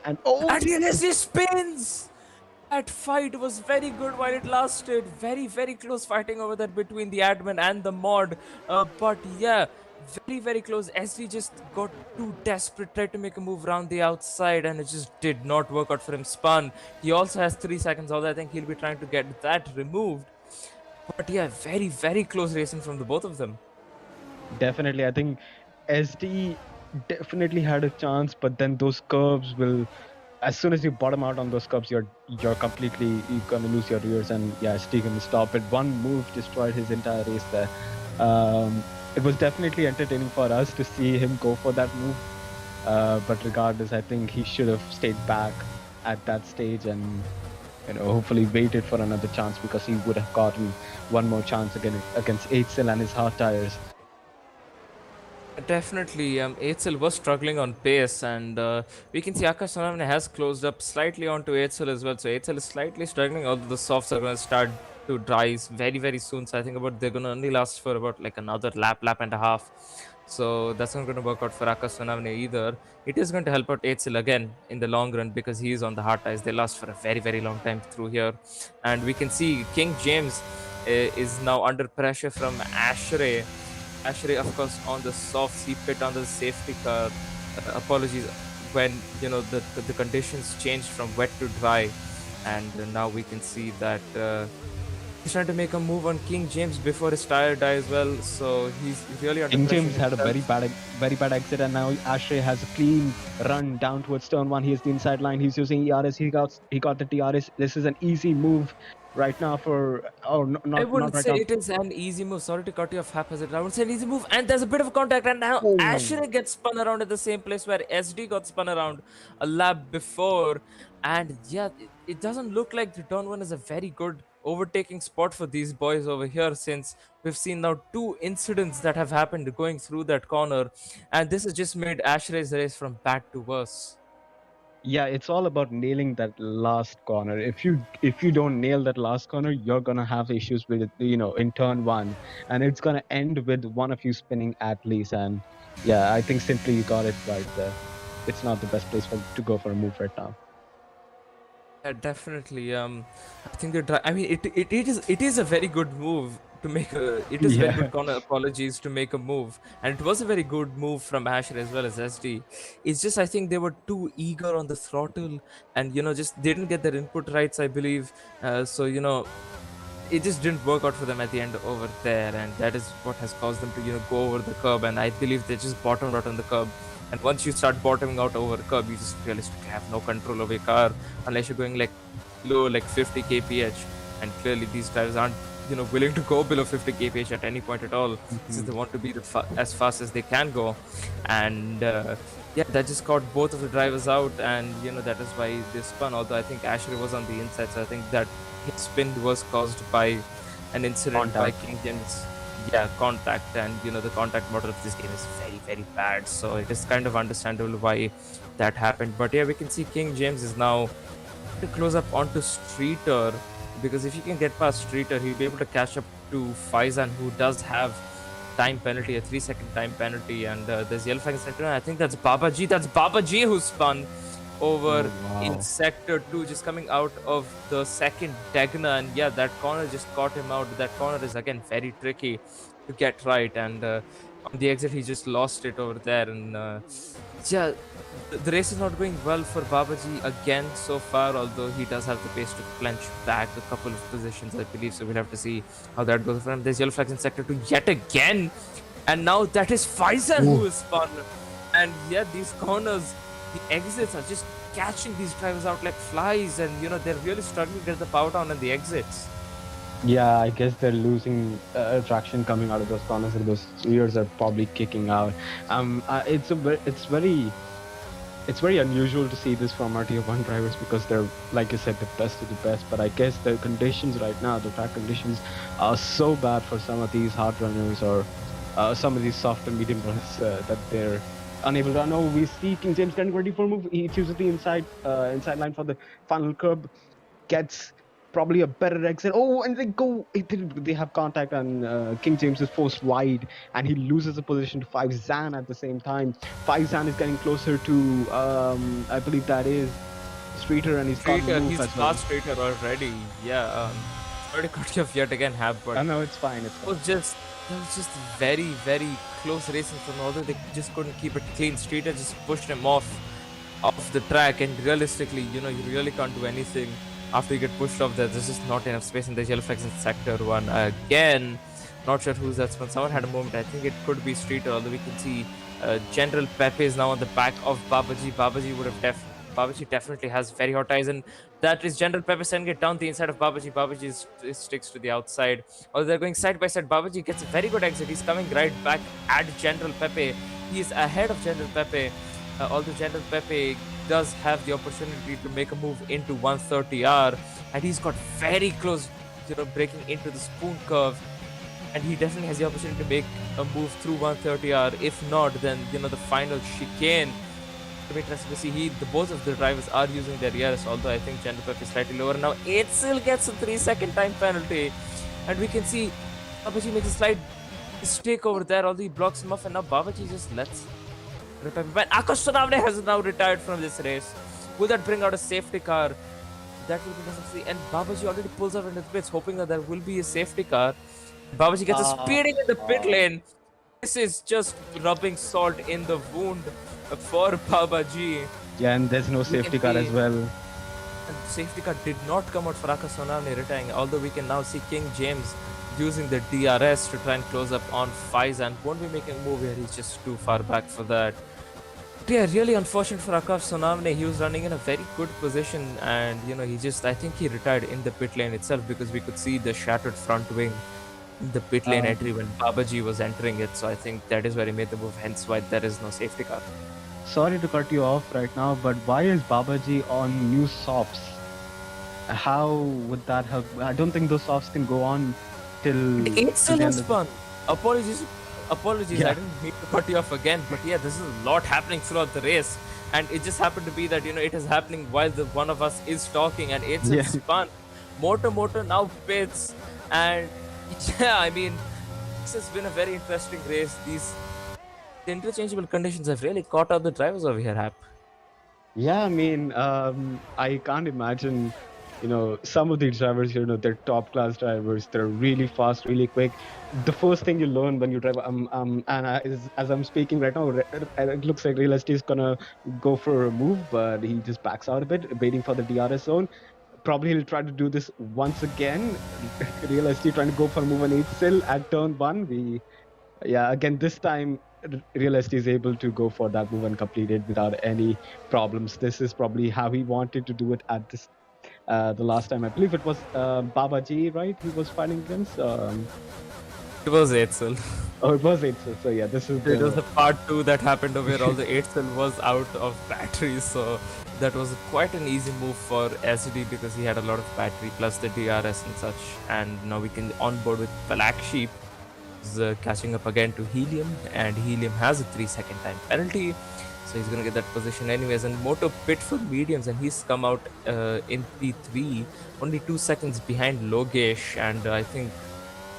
and he spins! That fight was very good while it lasted. Very, very close fighting over that between the admin and the mod. But yeah, very, very close. SD just got too desperate, tried to make a move around the outside, and it just did not work out for him. Spun. He also has 3 seconds, although I think he'll be trying to get that removed. But yeah, very, very close racing from the both of them. Definitely, I think SD definitely had a chance, but then those curves will, as soon as you bottom out on those curves, you're gonna lose your rears, and yeah, SD gonna stop it. One move destroyed his entire race there. It was definitely entertaining for us to see him go for that move, but regardless, I think he should have stayed back at that stage and hopefully waited for another chance, because he would have gotten one more chance again against 8cell and his hard tires. Definitely, 8cell was struggling on pace, and we can see Akash Sonamne has closed up slightly onto 8cell as well. So 8cell is slightly struggling, although the softs are going to start to dry very, very soon. So I think they're going to only last for about like another lap and a half. So that's not going to work out for Akash Sonamne either. It is going to help out 8cell again in the long run, because he is on the hard tires. They last for a very, very long time through here. And we can see King James is now under pressure from Ashray. Ashray, of course, on the soft seat pit under the safety car. Apologies. when the conditions changed from wet to dry, and now we can see that he's trying to make a move on King James before his tire dies well. So he's really under King pressure James had a himself. very bad exit, and now Ashtray has a clean run down towards turn one. He has the inside line. He's using ERS. He got the TRS. This is an easy move right now for I not wouldn't right say now. it is an easy move. Sorry to cut you off, Haphazard. I would say an easy move, and there's a bit of a contact, and now Oh. Asher gets spun around at the same place where SD got spun around a lap before, and yeah, it doesn't look like the turn one is a very good overtaking spot for these boys over here, since we've seen now two incidents that have happened going through that corner, and this has just made Asher's race from bad to worse. Yeah, it's all about nailing that last corner. If you don't nail that last corner, you're gonna have issues with it, in turn one, and it's gonna end with one of you spinning at least. And yeah, I think simply you got it right there. It's not the best place to go for a move right now. Yeah, definitely. I think I mean, it is a very good move to make a. It is very Yeah. good corner apologies to make a move, and it was a very good move from Asher as well as SD. It's just I think they were too eager on the throttle, and just they didn't get their input rights, I believe. So it just didn't work out for them at the end over there, and that is what has caused them to go over the curb. And I believe they just bottomed out on the curb. And once you start bottoming out over a curb, you just realistically have no control over your car unless you're going like low, like 50 kph. And clearly these drivers aren't willing to go below 50 kph at any point at all, since they want to be as fast as they can go. And yeah, that just caught both of the drivers out, and that is why they spun. Although I think Asher was on the inside, so I think that his spin was caused by an incident by King James. Yeah, contact, and the contact model of this game is very, very bad, so it is kind of understandable why that happened. But yeah, we can see King James is now to close up onto Streeter, because if he can get past Streeter, he'll be able to catch up to Faizan, who does have time penalty, a 3-second time penalty. And there's yellow flag in sector. I think that's Babaji. That's Babaji who spun over in sector 2, just coming out of the second Dagna. And yeah, that corner just caught him out. That corner is again very tricky to get right, and on the exit he just lost it over there. And yeah, the race is not going well for Babaji again so far, although he does have the pace to clench back a couple of positions, I believe. So we'll have to see how that goes for him. There's yellow flags in sector 2 yet again, and now that is Faizan who is spun. And yeah, these corners, the exits are just catching these drivers out like flies, and they're really struggling to get the power down on the exits. Yeah, I guess they're losing traction coming out of those corners, and those rears are probably kicking out. It's very unusual to see this from our Tier 1 drivers, because they're, like you said, the best of the best. But I guess the conditions right now, the track conditions, are so bad for some of these hard runners, or some of these soft and medium runners, that they're unable to. No, we see King James getting ready for a move. He chooses the inside line for the final curb, gets probably a better exit. Oh, and they have contact, and King James is forced wide, and he loses the position to Faizan at the same time. Faizan is getting closer to, I believe that is Streeter, and he's past Streeter already. Yeah, sorry to cut you off yet again, but I know it's fine. It was just very, very close racing from, although they just couldn't keep it clean. Streeter just pushed him off the track, and realistically, you really can't do anything after you get pushed off there. There's just not enough space, in the yellow flags in sector 1 again. Not sure who's that's when someone had a moment. I think it could be Streeter, although we can see General Pepe is now on the back of Babaji. Babaji definitely has very hot eyes, and that is General Pepe sending it down the inside of Babaji. Babaji sticks to the outside. Although they're going side by side, Babaji gets a very good exit. He's coming right back at General Pepe. He is ahead of General Pepe, although General Pepe does have the opportunity to make a move into 130R, and he's got very close, breaking into the spoon curve, and he definitely has the opportunity to make a move through 130R. If not, then the final chicane. To be interesting to see, both of the drivers are using their ERS, although I think General Pepe is slightly lower. Now it still gets a 3-second time penalty, and we can see Babaji makes a slight mistake over there, although he blocks him off, and now Babaji just lets But Akash Sonavne has now retired from this race. Will that bring out a safety car? That will be necessary. And Babaji already pulls out into the pits, hoping that there will be a safety car. Babaji gets a speeding in the pit lane. This is just rubbing salt in the wound for Babaji. Yeah, and there's no safety car as well. And safety car did not come out for Akash Sonamne retiring, although we can now see King James using the DRS to try and close up on Faiz and won't be making a move here. He's just too far back for that. But yeah, really unfortunate for Akash Sonamne. He was running in a very good position and I think he retired in the pit lane itself because we could see the shattered front wing in the pit lane entry when Babaji was entering it. So I think that is where he made the move, hence why there is no safety car. Sorry to cut you off right now, but why is Babaji on new softs? How would that help? I don't think those softs can go on till. It's till the still end of- fun. Apologies. Yeah. I didn't mean to cut you off again, but yeah, this is a lot happening throughout the race, and it just happened to be that it is happening while the one of us is talking, and it's fun. Motor now pits, and yeah, I mean, this has been a very interesting race. These interchangeable conditions have really caught up the drivers over here, Hap. Yeah, I mean, I can't imagine, some of these drivers, they're top class drivers. They're really fast, really quick. The first thing you learn when you drive, as I'm speaking right now, it looks like Real ST is gonna go for a move, but he just backs out a bit, waiting for the DRS zone. Probably he'll try to do this once again. Real ST trying to go for a move on 8 still at turn 1. Again, this time Real ST is able to go for that move and complete it without any problems. This is probably how he wanted to do it at this the last time. I believe it was Babaji, right? He was fighting against. It was Eitzel. Oh, it was Eitzel. So yeah, this is. It was the part 2 that happened where all the Eitzel was out of batteries, so that was quite an easy move for SD because he had a lot of battery plus the DRS and such. And now we can onboard with Blacksheep. Catching up again to Helium, and Helium has a 3-second time penalty, so he's gonna get that position anyways. And Moto pit for mediums, and he's come out in P3, only 2 seconds behind Logesh, and I think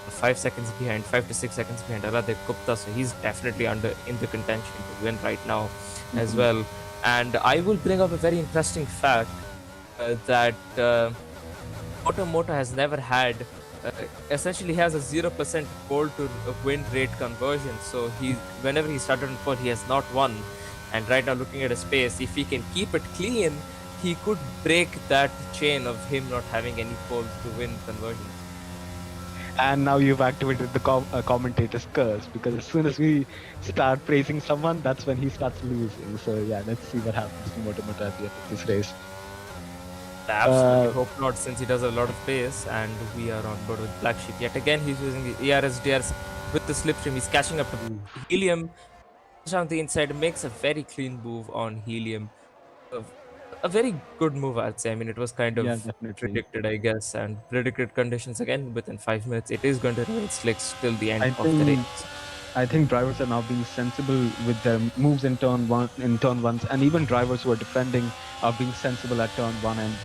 5 to 6 seconds behind Aradhe Gupta, so he's definitely in the contention to win right now as well. And I will bring up a very interesting fact that Moto has never had essentially has a 0% pole to win rate conversion, so whenever he started on pole he has not won. And right now, looking at his pace, if he can keep it clean, he could break that chain of him not having any poles to win conversions. And now you've activated the commentator's curse, because as soon as we start praising someone, that's when he starts losing. So yeah, let's see what happens to Moto at the end of this race. Absolutely hope not, since he does a lot of pace. And we are on board with Blacksheep yet again. He's using the ERS DRS with the slipstream. He's catching up to Helium on the inside, makes a very clean move on Helium. A very good move, I'd say. I mean, it was kind of predicted, I guess, and predicted conditions again. Within 5 minutes, it is going to remain slicks till the end of the race. I think drivers are now being sensible with their moves in turn ones, and even drivers who are defending are being sensible at turn 1, and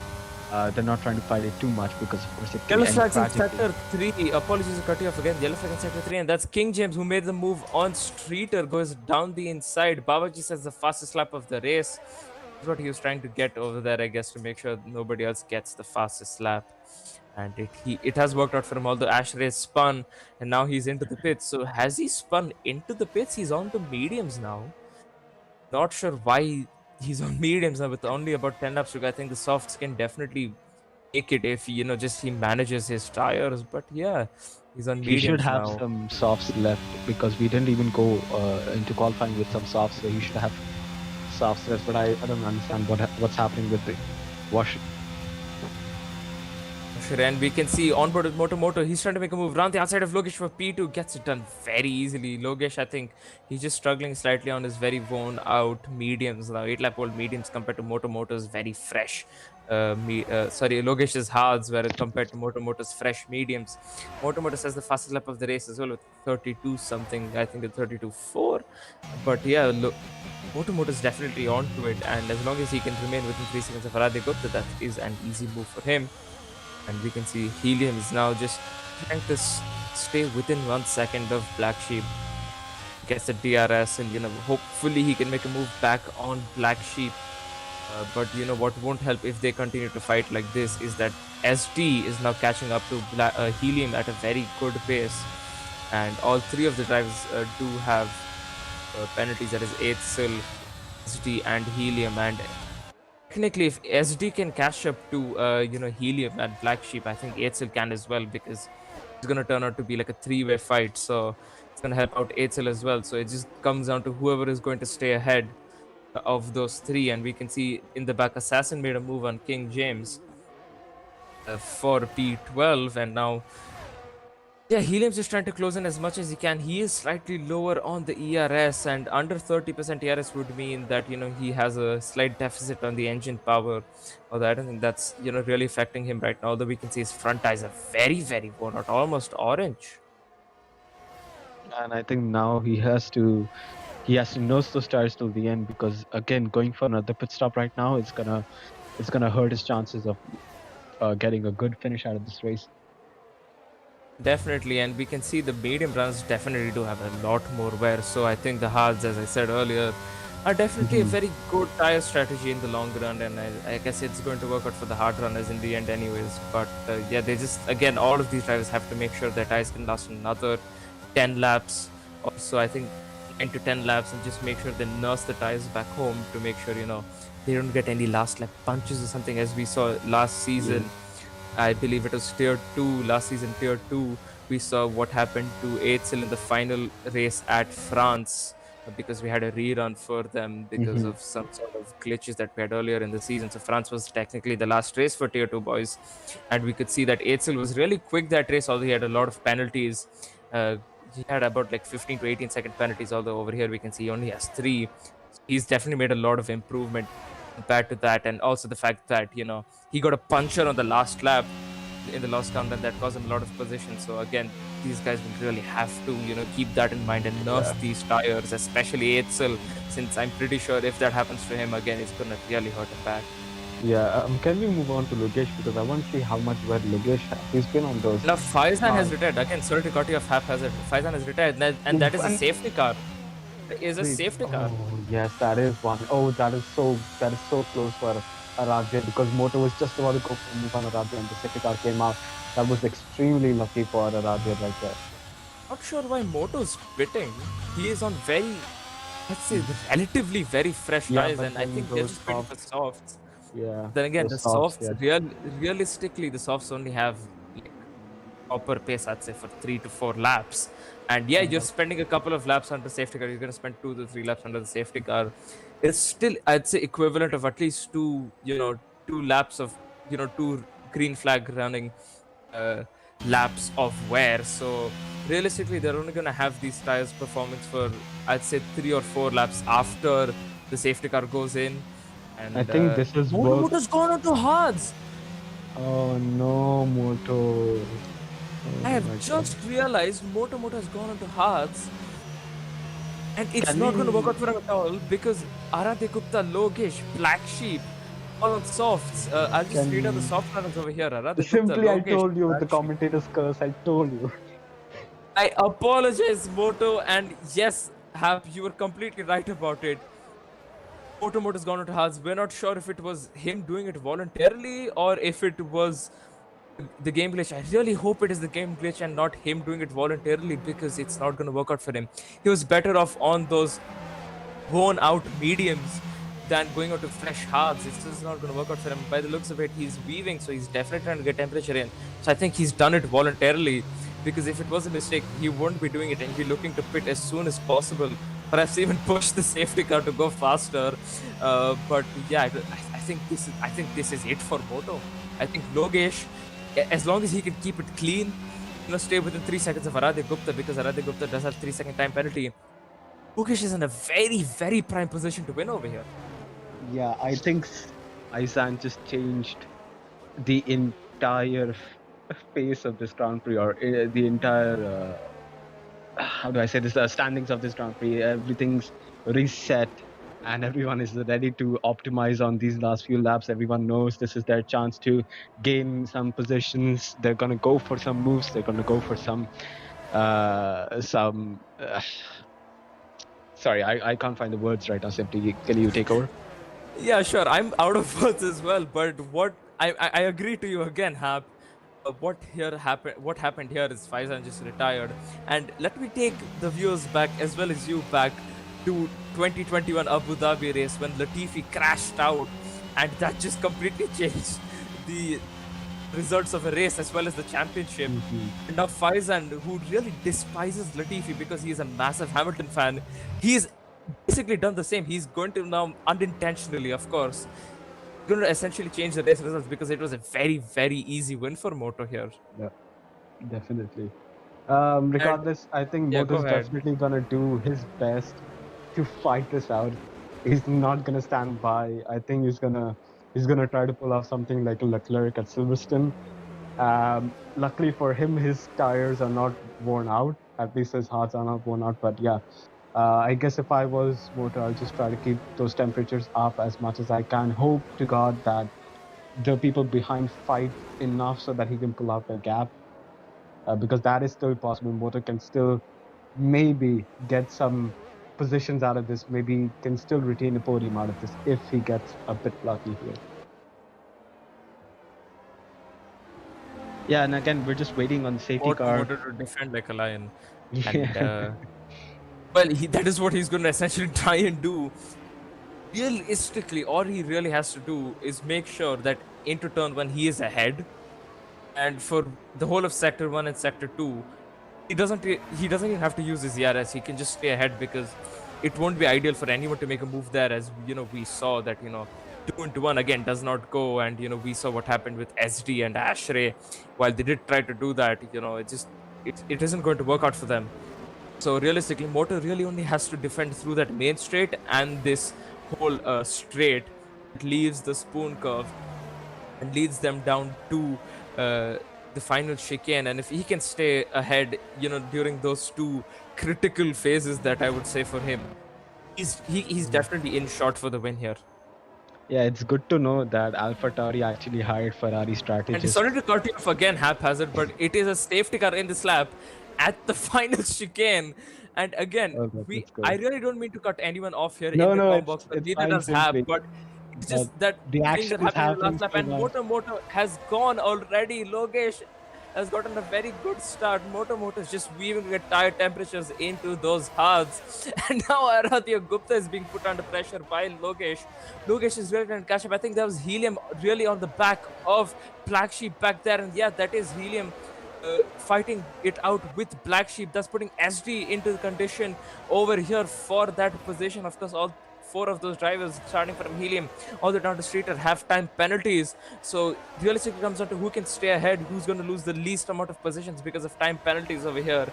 they're not trying to fight it too much, because of course it can Yellow end flags in tragically. sector 3. Apologies to cut you off again. Yellow flag in sector 3, and that's King James who made the move on Streeter, goes down the inside. Babaji says the fastest lap of the race. That's what he was trying to get over there, I guess, to make sure nobody else gets the fastest lap. And it has worked out for him, although Ashray spun, and now he's into the pits. So has he spun into the pits? He's on to mediums now. Not sure why he's on mediums now with only about 10 laps to go. I think the softs can definitely make it if he manages his tires. But yeah, he's on mediums now. He should have some softs left, because we didn't even go into qualifying with some softs, so he should have softs left. But I don't understand what's happening with the wash. And we can see on board with Moto. He's trying to make a move around the outside of Logesh for P2. Gets it done very easily. Logesh, I think he's just struggling slightly on his very worn out mediums now. 8-lap old mediums compared to Moto's very fresh. Logesh's hards were compared to Moto's fresh mediums. Moto says the fastest lap of the race as well with 32 something. I think it's 32.4. But yeah, Moto's definitely onto it. And as long as he can remain within 3 seconds of Aradhe Gupta, that is an easy move for him. And we can see Helium is now just trying to stay within 1 second of Blacksheep. Gets the DRS, and hopefully he can make a move back on Blacksheep. But what won't help if they continue to fight like this is that SD is now catching up to Helium at a very good pace. And all 3 of the drivers do have penalties, that is Eitzel, SD and Helium. And technically, if SD can catch up to Helium and Blacksheep, I think Eitzel can as well, because it's gonna turn out to be like a three-way fight. So it's gonna help out Eitzel as well. So it just comes down to whoever is going to stay ahead of those three. And we can see in the back, Assassin made a move on King James for P12, and now yeah, Helium's just trying to close in as much as he can. He is slightly lower on the ERS, and under 30% ERS would mean that he has a slight deficit on the engine power. Although I don't think that's really affecting him right now. Although we can see his front tires are very, very worn out, almost orange. And I think now he has to nose those tires till the end, because again, going for another pit stop right now, it's gonna hurt his chances of getting a good finish out of this race. Definitely, and we can see the medium runs definitely do have a lot more wear. So I think the hards, as I said earlier, are definitely a very good tire strategy in the long run, and I guess it's going to work out for the hard runners in the end anyways. But yeah, they just, again, all of these drivers have to make sure their tires can last another 10 laps. Also, I think 9 to 10 laps, and just make sure they nurse the tires back home to make sure, they don't get any last lap punches or something, as we saw last season. I believe it was Tier 2, last season Tier 2, we saw what happened to Eitzel in the final race at France, because we had a rerun for them because of some sort of glitches that we had earlier in the season. So France was technically the last race for Tier 2 boys, and we could see that Eitzel was really quick that race, although he had a lot of penalties. He had about like 15 to 18 second penalties, although over here we can see he only has 3. He's definitely made a lot of improvement compared to that, and also the fact that he got a puncher on the last lap in the last countdown that caused him a lot of position. So again, these guys will really have to keep that in mind and nurse these tires, especially Eitzel, since I'm pretty sure if that happens to him again, it's gonna really hurt him back. Yeah, can we move on to Logesh, because I want to see how much wear Logesh has. He's been on those. Now Faizan has retired again. Sorry to cut you off, Haphazard. Faizan has retired, and that is a safety car. It is a safety car. Oh yes, that is one. Oh, that is so close for Aradhya, because Moto was just about to go for a move on Aradhya and the safety car came out. That was extremely lucky for Aradhya right there. Not sure why Moto's pitting. He is on very, let's say, relatively very fresh tires, and I think they're just pitting for softs. Yeah. Then again, the softs, realistically, the softs only have like proper pace, I'd say, for 3 to 4 laps. And yeah, you're spending a couple of laps under safety car. You're going to spend 2 to 3 laps under the safety car. It's still, I'd say, equivalent of at least 2 laps of, 2 green flag running laps of wear. So realistically, they're only going to have these tires performance for, I'd say, 3 or 4 laps after the safety car goes in. And I think this is Moto's gone on to hards. Oh no, Moto. I have just realized Moto has gone on to hards. And it's not going to work out for him at all, because Aradhya Gupta, Logesh, Blacksheep, all on softs. I'll just read out the soft runners over here. Aradhya Simply, Gupta, I Logesh, told you, the Blacksheep. commentator's curse, I told you. I apologize, Moto, and yes, you were completely right about it. Moto's gone into hards. We're not sure if it was him doing it voluntarily or if it was the game glitch. I really hope it is the game glitch and not him doing it voluntarily, because it's not going to work out for him. He was better off on those worn out mediums than going out to fresh hards. It's just not going to work out for him. By the looks of it, he's weaving, so he's definitely trying to get temperature in. So I think he's done it voluntarily, because if it was a mistake, he wouldn't be doing it and be looking to pit as soon as possible. Perhaps even push the safety car to go faster. But yeah, I think this is it for Moto. I think Logesh, as long as he can keep it clean, stay within 3 seconds of Aradhya Gupta, because Aradhya Gupta does have 3-second time penalty. Logesh is in a very, very prime position to win over here. Yeah, I think Aisan just changed the entire face of this Grand Prix, or the entire, how do I say this, standings of this Grand Prix. Everything's reset and everyone is ready to optimize on these last few laps. Everyone knows this is their chance to gain some positions. They're going to go for some moves. They're going to go for some sorry, I can't find the words right now. Simply, can you take over? Yeah, sure. I'm out of words as well. But what I agree to you again, Hap. What happened here is Faizan just retired, and let me take the viewers back as well as you back to 2021 Abu Dhabi race when Latifi crashed out and that just completely changed the results of a race as well as the championship. And now Faizan, who really despises Latifi because he is a massive Hamilton fan, he's basically done the same. He's going to now unintentionally, of course, going to essentially change the race results because it was a very, very easy win for Moto here. Yeah, definitely. Regardless, I think yeah, Moto's go ahead. definitely gonna do his best to fight this out. He's not gonna stand by. I think he's gonna try to pull off something like a Leclerc at Silverstone. Luckily for him, his tires are not worn out. At least his hearts are not worn out. But yeah, I guess if I was Moto, I'll just try to keep those temperatures up as much as I can. Hope to God that the people behind fight enough so that he can pull out a gap. Because that is still possible. Moto can still maybe get some positions out of this, maybe can still retain a podium out of this if he gets a bit lucky here. Yeah, and again, we're just waiting on the safety car. Moto to defend like a lion. Yeah. And, well, that is what he's going to essentially try and do. Realistically, all he really has to do is make sure that into turn 1 he is ahead, and for the whole of sector 1 and sector 2 he doesn't even have to use his ERS. He can just stay ahead because it won't be ideal for anyone to make a move there, as we saw that 2 into 1 again does not go, and we saw what happened with SD and Ashray. While they did try to do that, it isn't going to work out for them. So realistically, Moto really only has to defend through that main straight and this whole straight. It leaves the spoon curve and leads them down to the final chicane. And if he can stay ahead, during those 2 critical phases, that I would say for him, he's definitely in shot for the win here. Yeah, it's good to know that AlphaTauri actually hired Ferrari strategists. And sorry to cut you off again, Haphazard, but it is a safety car in this lap at the final chicane. And again, I really don't mean to cut anyone off here in the comment box, but neither does Hap, but it's just that the action that happened happens in the last lap, and Moto has gone already. Logesh has gotten a very good start. Moto is just weaving the tire temperatures into those hards. And now Aradhya Gupta is being put under pressure by Logesh. Logesh is really trying to catch up. I think there was Helium really on the back of Blacksheep back there. And yeah, that is Helium fighting it out with Blacksheep. That's putting SD into the condition over here for that position. Of course, all 4 of those drivers, starting from Helium all the way down to Streeter, have time penalties. So realistically, it comes down to who can stay ahead, who's going to lose the least amount of positions because of time penalties over here.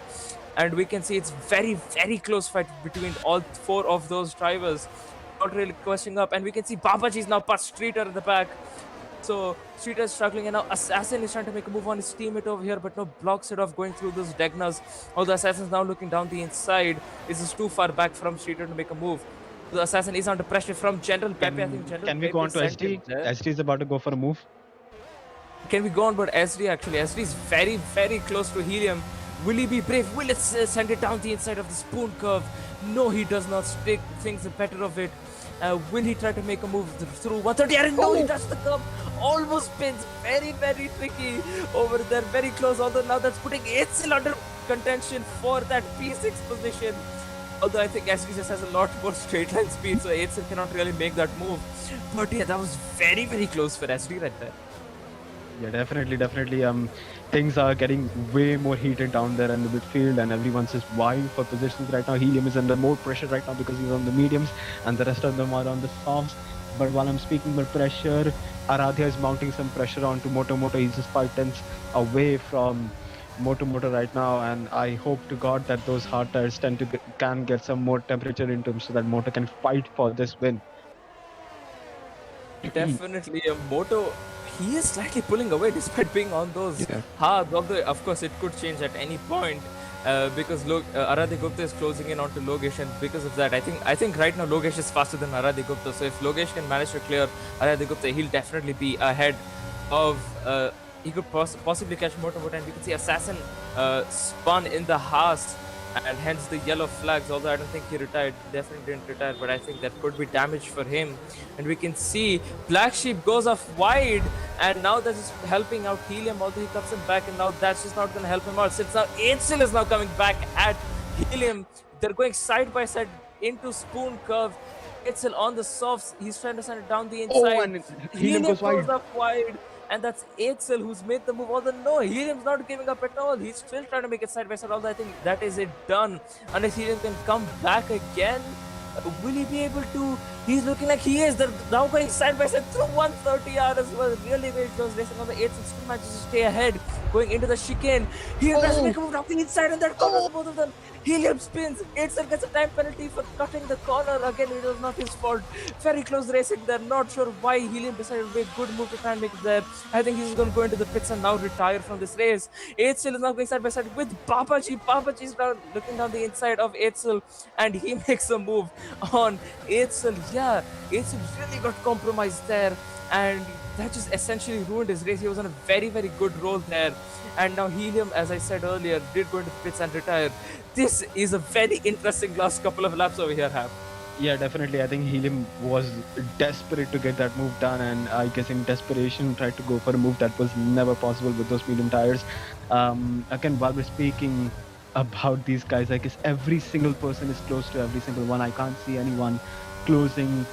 And we can see it's very, very close fight between all 4 of those drivers. Not really questioning up, and we can see Babaji is now past Streeter at the back. So Streeter is struggling, and now Assassin is trying to make a move on his teammate over here, but no, blocks it off going through those Degnas. Although Assassin is now looking down the inside. This is too far back from Streeter to make a move. The Assassin is under pressure from General Pepe. I think General Can we Pepe go on to SD? SD is about to go for a move. Can we go on but SD actually? SD is very, very close to Helium. Will he be brave? Will it send it down the inside of the spoon curve? No, he does not stick. Thinks better of it. Will he try to make a move through 130? And no, he touched the curve. Almost spins. Very, very tricky over there. Very close. Although now that's putting Etzel under contention for that P6 position. Although I think SD just has a lot more straight line speed, so Etzel cannot really make that move. But yeah, that was very, very close for SD right there. Yeah, definitely. Things are getting way more heated down there in the midfield, and everyone's just vying for positions right now. Helium is under more pressure right now because he's on the mediums, and the rest of them are on the softs. But while I'm speaking about pressure, Aradhya is mounting some pressure onto Moto. He's just 5 tenths away from Moto right now, and I hope to God that those hard tires can get some more temperature into him so that Moto can fight for this win. Definitely, Moto, he is slightly pulling away despite being on those hard. Although, of course, it could change at any point because Aradhya Gupta is closing in onto Logesh, and because of that, I think right now Logesh is faster than Aradhya Gupta. So if Logesh can manage to clear Aradhya Gupta, he'll definitely be ahead of. He could possibly catch Moto, and we can see Assassin spun in the Haas, and hence the yellow flags. Although I don't think he retired, definitely didn't retire, but I think that could be damage for him. And we can see Blacksheep goes off wide, and now that is helping out Helium, although he comes him back, and now that's just not going to help him out. Since now Etzel is now coming back at Helium, they're going side by side into spoon curve. Etzel on the softs. He's trying to send it down the Oh, inside. and Helium goes wide. Up wide. And that's Etzel who's made the move. Although no, Helium's not giving up at all. He's still trying to make it side by side. Although I think that is it done. Unless Helium can come back again. Will he be able to? He's looking like he is. They're now going side by side through 130 hours. Was really very close racing on the 8th and still manages to stay ahead. Going into the chicane. He has to make a move off the inside and that corner both of them. Helium spins. Etzel gets a time penalty for cutting the corner. Again, it was not his fault. Very close racing there. Not sure why Helium decided to make a good move to try and make it there. I think he's going to go into the pits and now retire from this race. Etzel is now going side by side with Babaji. Babaji is down, looking down the inside of Etzel and he makes a move on Etzel. Yeah, Etzel really got compromised there and that just essentially ruined his race. He was on a very, very good roll there. And now Helium, as I said earlier, did go into the pits and retire. This is a very interesting last couple of laps over here, Hap. Yeah, definitely. I think Helium was desperate to get that move done, and I guess in desperation tried to go for a move that was never possible with those medium tires. Again, while we're speaking about these guys, I guess every single person is close to every single one. I can't see anyone closing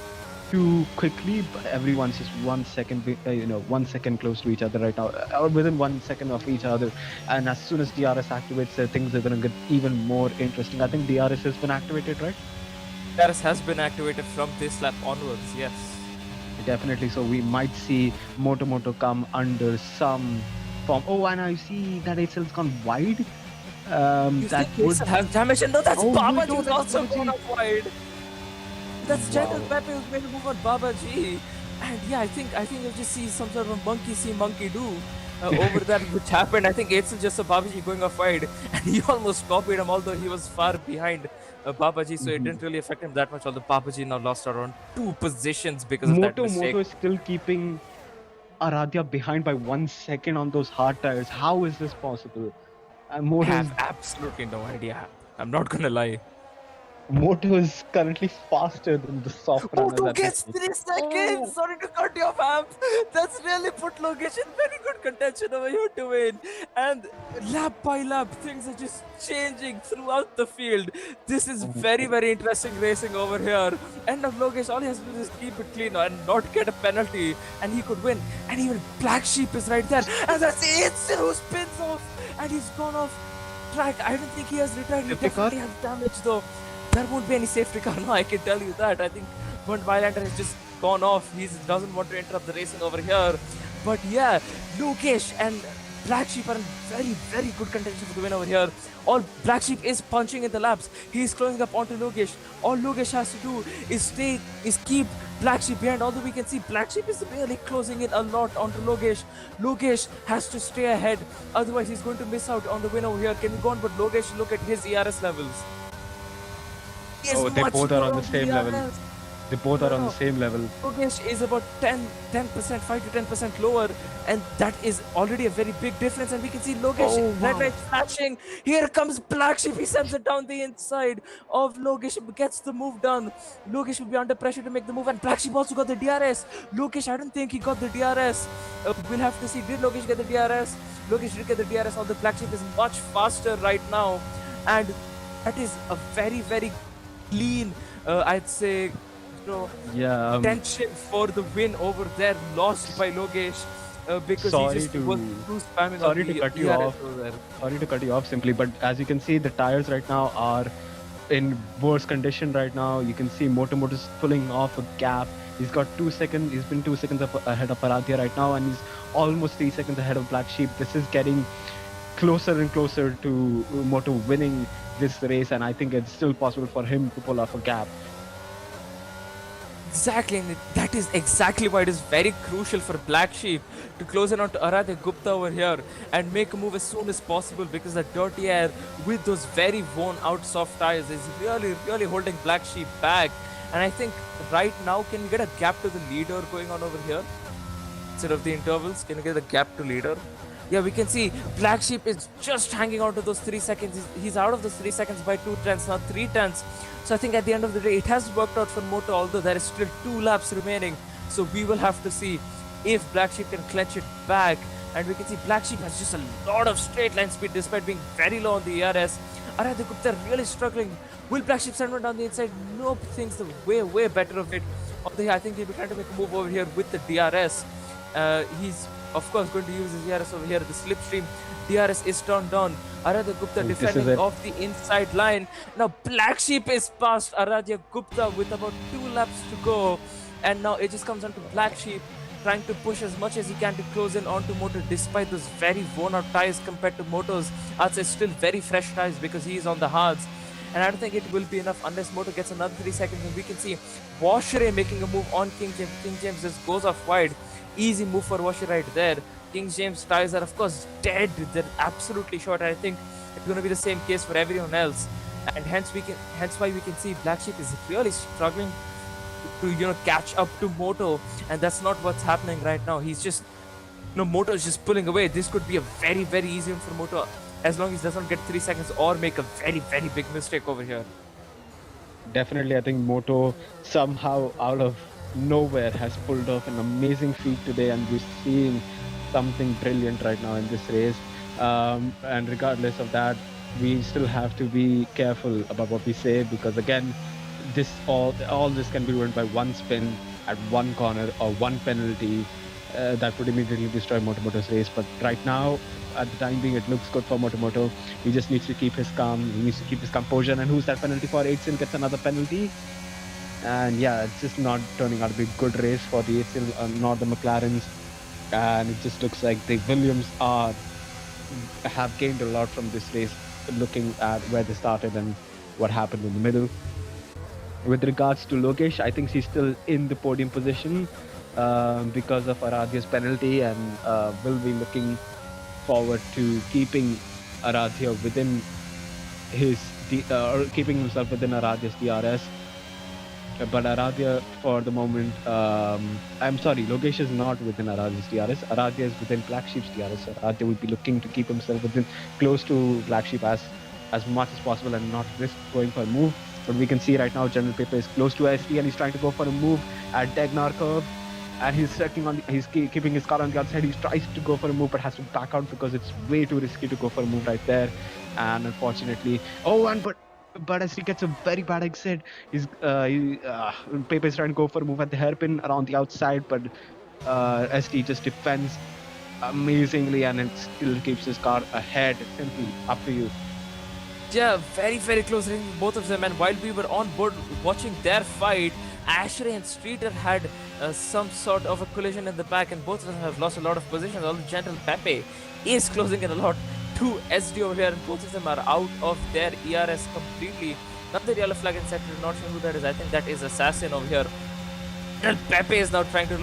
too quickly, but everyone's just 1 second, 1 second close to each other right now, or within 1 second of each other. And as soon as DRS activates, things are going to get even more interesting. I think DRS has been activated, right? DRS has been activated from this lap onwards, yes. Definitely. So we might see Moto come under some form. Oh, and I see that Etzel's gone wide. That would have damage. And no, that's Babaji no, who's that's also Babaji. gone up wide. That's Wow. Gentle Pepe who's made a move on Babaji. And yeah, I think you'll just see some sort of monkey see, monkey do over that which happened. I think Etzel just saw Babaji going off wide and he almost copied him, although he was far behind Babaji, so it didn't really affect him that much. Although Babaji now lost around 2 positions because of that mistake. Moto is still keeping Aradhya behind by 1 second on those hard tires. How is this possible? I Moto is have absolutely no idea. I'm not gonna lie. Moto is currently faster than the soft runner. Moto that we gets see. 3 seconds! Sorry to cut you off, Amp. That's really put Logesh in very good contention over here to win. And lap by lap, things are just changing throughout the field. This is very, very interesting racing over here. And now Logesh, all he has to do is keep it clean and not get a penalty. And he could win. And even Blacksheep is right there. And that's Etzel who spins off. And he's gone off track. I don't think he has retired. He Safety car? definitely has damage though. There won't be any safety car now, I can tell you that. I think Bernd Weilander has just gone off. He doesn't want to interrupt the racing over here. But yeah, Logesh and Blacksheep are in very, very good contention for the win over here. All Blacksheep is punching in the laps. He's closing up onto Logesh. All Logesh has to do is keep Blacksheep behind. Although we can see Blacksheep is really closing in a lot onto Logesh. Logesh has to stay ahead. Otherwise, he's going to miss out on the win over here. Can we go on? But Logesh, look at his ERS levels. Oh, they both are on the same level. They both are on the same level. Logesh is about 10%, 5 to 10% lower, and that is already a very big difference. And we can see Logesh red light flashing. Here comes Blacksheep. He sends it down the inside of Logesh, gets the move done. Logesh will be under pressure to make the move, and Blacksheep also got the DRS. Logesh, I don't think he got the DRS. We'll have to see. Did Logesh get the DRS? Logesh did get the DRS. Although Blacksheep is much faster right now, and that is a very, very clean, I'd say, tension for the win over there, lost by Logesh because he just was too spamming. Sorry to cut you off. Sorry to cut you off simply, but as you can see, the tires right now are in worse condition right now. You can see Moto's pulling off a gap. He's got 2 seconds. He's been 2 seconds ahead of Aradhya right now, and he's almost 3 seconds ahead of Blacksheep. This is getting closer and closer to Moto winning this race, and I think it's still possible for him to pull off a gap. Exactly, and that is exactly why it is very crucial for Blacksheep to close in on to Aradhya Gupta over here and make a move as soon as possible, because the dirty air with those very worn out soft tires is really, really holding Blacksheep back. And I think right now, can we get a gap to the leader going on over here? Instead of the intervals, can we get a gap to leader? Yeah, we can see Blacksheep is just hanging on to those 3 seconds. He's out of those 3 seconds by 2 tenths, not 3 tenths. So I think at the end of the day, it has worked out for Moto, although there is still 2 laps remaining. So we will have to see if Blacksheep can clench it back. And we can see Blacksheep has just a lot of straight line speed despite being very low on the ERS. Aradhya Gupta really struggling. Will Blacksheep send one down the inside? Nope, thinks the way better of it. Although I think he'll be trying to make a move over here with the DRS. He's of course going to use his DRS over here. The slipstream DRS is turned on. Aradhya Gupta defending off the inside line. Now Blacksheep is past Aradhya Gupta with about 2 laps to go. And now it just comes on to Blacksheep trying to push as much as he can to close in onto Moto despite those very worn out tires compared to Moto's. I'd say still very fresh tires because he is on the hards. And I don't think it will be enough unless Moto gets another 3 seconds. And we can see Washere making a move on King James. King James just goes off wide. Easy move for Washer right there. King James tires are of course dead. They're absolutely short. I think it's going to be the same case for everyone else. And hence why we can see Blacksheep is really struggling to catch up to Moto, and that's not what's happening right now. He's just Moto is just pulling away. This could be a very easy one for Moto as long as he doesn't get 3 seconds or make a very big mistake over here. Definitely, I think Moto somehow out of nowhere has pulled off an amazing feat today, and we're seeing something brilliant right now in this race. And regardless of that, we still have to be careful about what we say, because again, all this can be ruined by one spin at one corner or one penalty that would immediately destroy Moto's race. But right now, at the time being, it looks good for Moto. He just needs to keep his calm. He needs to keep his composure. And who's that penalty for? Aitsin gets another penalty. And yeah, it's just not turning out to be a good race for the Aitsin nor the McLarens. And it just looks like the Williams have gained a lot from this race, looking at where they started and what happened in the middle. With regards to Lokesh, I think he's still in the podium position because of Aradhya's penalty, and will be looking forward to keeping Aradhya within keeping himself within Aradhya's DRS. But Aradhya, for the moment, I'm sorry, Lokesh is not within Aradhya's DRS. Aradhya is within Blacksheep's DRS. So Aradhya will be looking to keep himself close to Blacksheep as much as possible and not risk going for a move. But we can see right now General Paper is close to SD and he's trying to go for a move at Degnar curve, and he's keeping his car on the outside. He tries to go for a move but has to back out because it's way too risky to go for a move right there. And unfortunately, but SD gets a very bad exit. Paper is trying to go for a move at the hairpin around the outside, but SD just defends amazingly and it still keeps his car ahead. Simply up to you. Yeah, very close range with both of them. And while we were on board watching their fight, Ashray and Streeter had some sort of a collision in the back, and both of them have lost a lot of positions. Although General Pepe is closing in a lot to SD over here, and both of them are out of their ERS completely. Not the yellow flag in sector, not sure who that is. I think that is Assassin over here. General Pepe is now trying to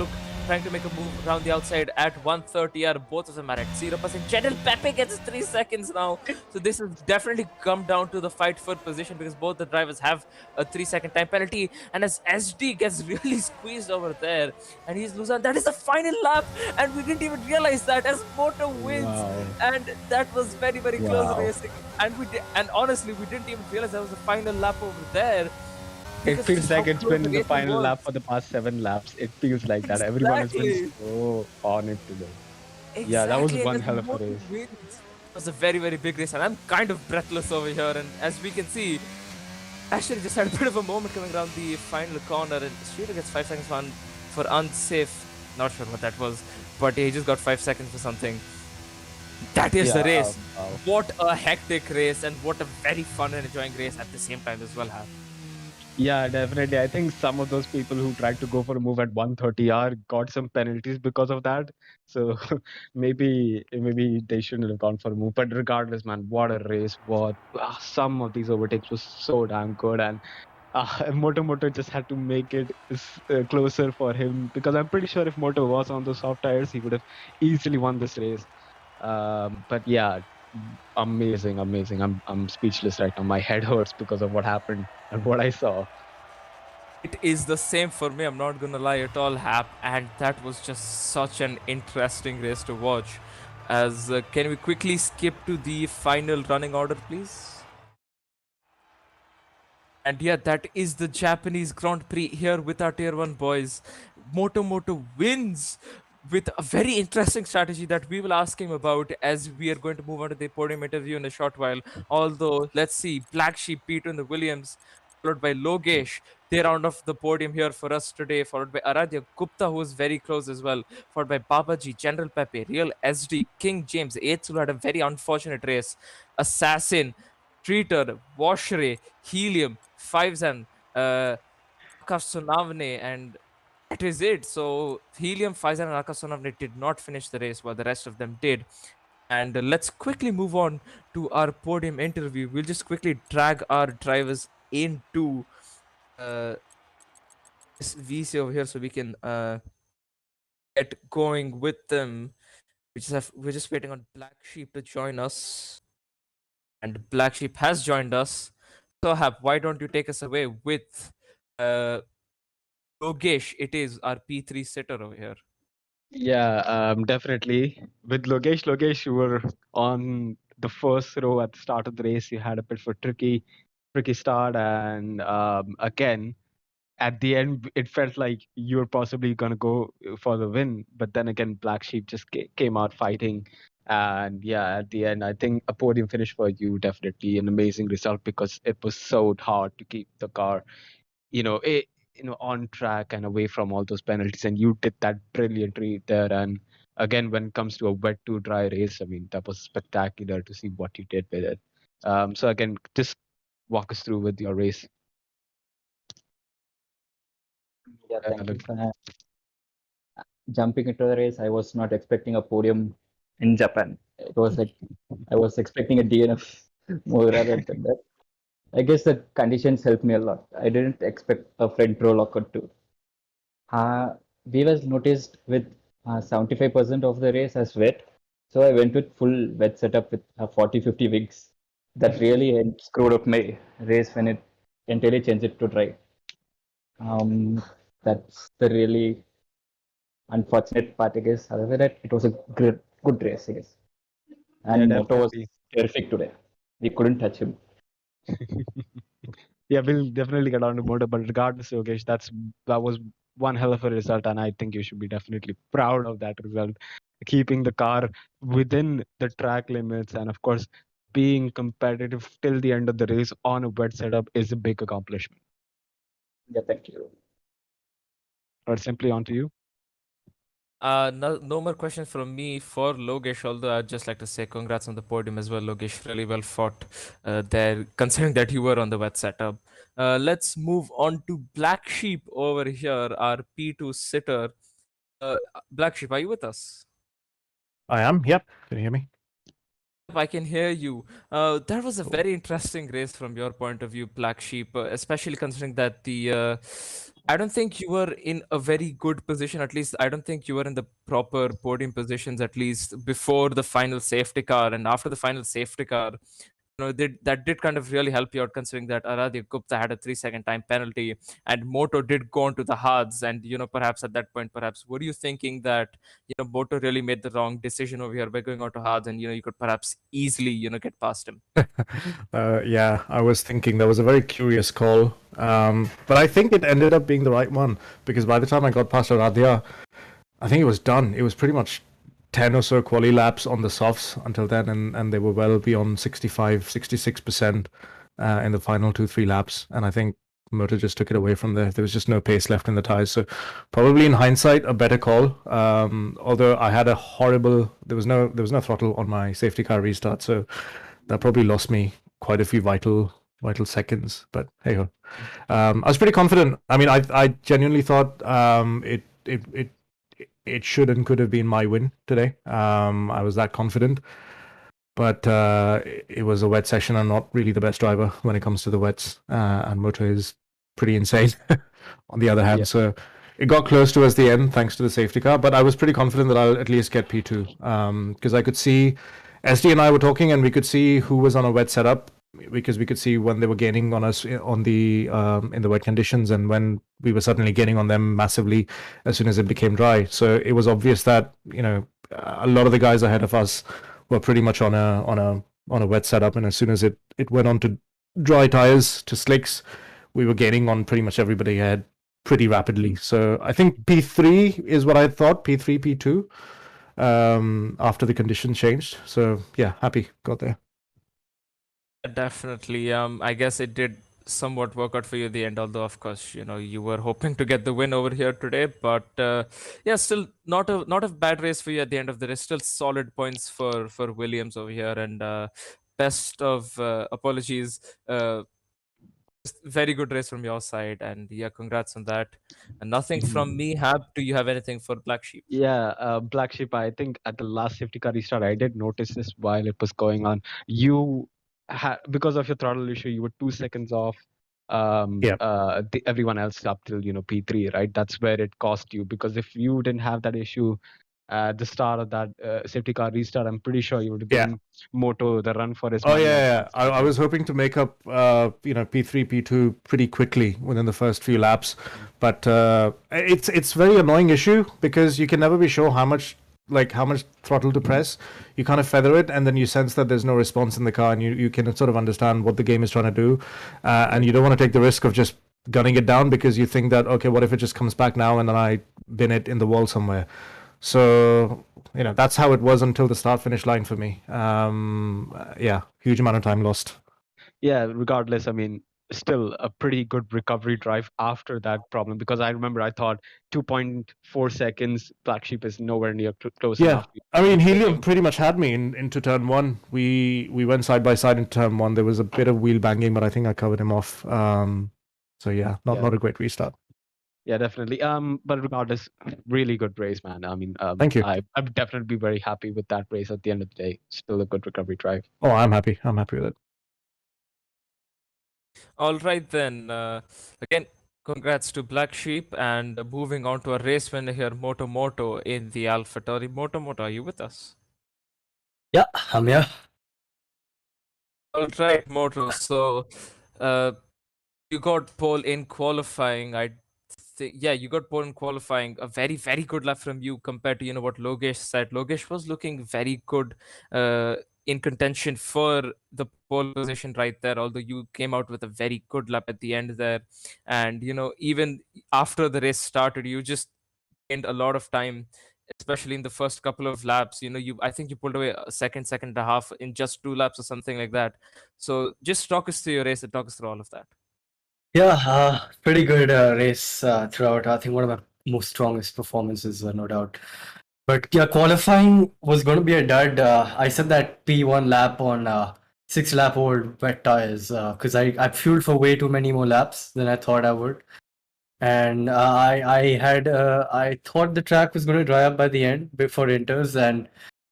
make a move around the outside at 130R. Both of them are at 0%. General Pepe gets 3 seconds now. So this has definitely come down to the fight for position because both the drivers have a 3-second time penalty. And as SD gets really squeezed over there and he's losing, that is the final lap. And we didn't even realize that as Moto wins. Wow. And that was very close racing. And honestly, we didn't even realize that was the final lap over there. It feels like it's been the final lap for the past 7 laps. It feels like that. Everyone has been so on it today. Exactly. Yeah, that was one hell of a race. It was a very big race, and I'm kind of breathless over here. And as we can see, actually just had a bit of a moment coming around the final corner, and Streeter gets 5 seconds for unsafe. Not sure what that was, but he just got 5 seconds for something. That is the race. What a hectic race, and what a very fun and enjoying race at the same time as well. Yeah, definitely. I think some of those people who tried to go for a move at 130R got some penalties because of that. So maybe they shouldn't have gone for a move. But regardless, man, what a race! Some of these overtakes was so damn good, and Moto just had to make it closer for him, because I'm pretty sure if Moto was on those soft tires, he would have easily won this race. But yeah, amazing. I'm speechless right now. My head hurts because of what happened and what I saw. It is the same for me, I'm not gonna lie at all, Hap, and that was just such an interesting race to watch. As can we quickly skip to the final running order, please? And yeah, that is the Japanese Grand Prix here with our Tier 1 boys. Moto wins with a very interesting strategy that we will ask him about as we are going to move on to the podium interview in a short while. Although, let's see, Blacksheep, Peter, and the Williams, followed by Logesh. They round off the podium here for us today, followed by Aradhya Gupta, who is very close as well, followed by Babaji, General Pepe, Real SD, King James, Eighth, who had a very unfortunate race, Assassin, Treater, Washray, Helium, Fivesan, Akash Sunavne, and that is it. So Helium, Faizan, and Akash Sunavne did not finish the race, while the rest of them did. And let's quickly move on to our podium interview. We'll just quickly drag our drivers into this VC over here so we can get going with them. We're just waiting on Blacksheep to join us. And Blacksheep has joined us. So Hap, why don't you take us away with Logesh? It is our P3 sitter over here. Yeah, definitely. With Logesh, you were on the first row at the start of the race. You had a bit of a tricky start, and again, at the end, it felt like you were possibly going to go for the win. But then again, Black Sheep just came out fighting. And yeah, at the end, I think a podium finish for you, definitely an amazing result, because it was so hard to keep the car, on track and away from all those penalties. And you did that brilliantly there. And again, when it comes to a wet to dry race, I mean, that was spectacular to see what you did with it. So again, just walk us through with your race. Yeah, thank you. Jumping into the race, I was not expecting a podium in Japan. It was like I was expecting a DNF more rather than that. I guess the conditions helped me a lot. I didn't expect a front row lockout too. We was noticed with 75% of the race as wet. So I went with full wet setup with 40-50 wigs. That really screwed up my race when it entirely changed it to dry. That's the really unfortunate part, I guess. Other than that, it was a good race, I guess. And Moto was terrific today. We couldn't touch him. Yeah, we'll definitely get on to Moto, but regardless, Yogesh, that was one hell of a result, and I think you should be definitely proud of that result. Keeping the car within the track limits, and of course, being competitive till the end of the race on a wet setup is a big accomplishment. Yeah, thank you. Or simply on to you. No more questions from me for Logesh, although I'd just like to say congrats on the podium as well, Logesh. Really well fought there, considering that you were on the wet setup. Let's move on to Black Sheep over here, our P2 sitter. Black Sheep, are you with us? I am, yep. Can you hear me? I can hear you. That was a very interesting race from your point of view, Black Sheep, especially considering that I don't think you were in a very good position. At least I don't think you were in the proper podium positions, at least before the final safety car and after the final safety car. That did kind of really help you out, considering that Aradhya Gupta had a 3-second time penalty and Moto did go on to the hards. And perhaps at that point, were you thinking that Moto really made the wrong decision over here by going on to hards, and you could perhaps easily get past him? Yeah, I was thinking that was a very curious call, but I think it ended up being the right one, because by the time I got past Aradhya, I think it was done. It was pretty much 10 or so quali laps on the softs until then, and they were well beyond 66% in the final 2-3 laps, and I think Moto just took it away from there. There was just no pace left in the tires, so probably in hindsight a better call. Although I had there was no throttle on my safety car restart, so that probably lost me quite a few vital seconds, but hey ho. I was pretty confident. I mean, I genuinely thought it should and could have been my win today. I was that confident, but it was a wet session. I'm not really the best driver when it comes to the wets, and Moto is pretty insane on the other hand. Yeah. So it got close towards the end thanks to the safety car, but I was pretty confident that I'll at least get P2, because I could see SD and I were talking, and we could see who was on a wet setup, because we could see when they were gaining on us on the in the wet conditions, and when we were suddenly gaining on them massively as soon as it became dry. So it was obvious that a lot of the guys ahead of us were pretty much on a wet setup, and as soon as it went on to dry tires, to slicks, we were gaining on pretty much everybody ahead pretty rapidly. So I think P3 is what I thought, P3, P2, after the condition changed. So yeah, happy got there. Definitely. I guess it did somewhat work out for you at the end, although of course, you were hoping to get the win over here today. But yeah, still not a bad race for you at the end of the race. Still solid points for Williams over here, and best of apologies. Very good race from your side, and yeah, congrats on that. And nothing from me. Do you have anything for Black Sheep? Yeah, Blacksheep, I think at the last safety car restart, I did notice this while it was going on. You because of your throttle issue, you were 2 seconds off everyone else up till P3, right? That's where it cost you, because if you didn't have that issue at the start of that safety car restart, I'm pretty sure you would have given Moto the run for his money. I was hoping to make up P3, P2 pretty quickly within the first few laps, but it's very annoying issue because you can never be sure how much throttle to press. You kind of feather it, and then you sense that there's no response in the car, and you can sort of understand what the game is trying to do, and you don't want to take the risk of just gunning it down because you think that, okay, what if it just comes back now and then I bin it in the wall somewhere. So that's how it was until the start finish line for me. Yeah, huge amount of time lost. Yeah, regardless, I mean, still a pretty good recovery drive after that problem, because I remember I thought 2.4 seconds, Black Sheep is nowhere near close enough. I mean, Helium pretty much had me into turn one. We went side by side in turn one. There was a bit of wheel banging, but I think I covered him off. So yeah, not a great restart. Yeah, definitely. But regardless, really good race, man. I mean, thank you. I'd definitely be very happy with that race at the end of the day. Still a good recovery drive. Oh, I'm happy. I'm happy with it. All right then. Again, congrats to Black Sheep, and moving on to a race winner here, Moto in the AlphaTauri. Moto, are you with us? Yeah, I'm here. All right, Moto. So, you got pole in qualifying. You got pole in qualifying. A very, very good lap from you compared to what Logesh said. Logesh was looking very good in contention for the pole position right there, although you came out with a very good lap at the end there. And even after the race started, you just gained a lot of time, especially in the first couple of laps. I think you pulled away a second and a half in just 2 laps or something like that. So just talk us through your race and talk us through all of that. Yeah, pretty good race throughout. I think one of my most strongest performances, no doubt. But yeah, qualifying was going to be a dud. I said that P1 lap on 6-lap old wet tires because I fueled for way too many more laps than I thought I would. And I thought the track was going to dry up by the end before inters, and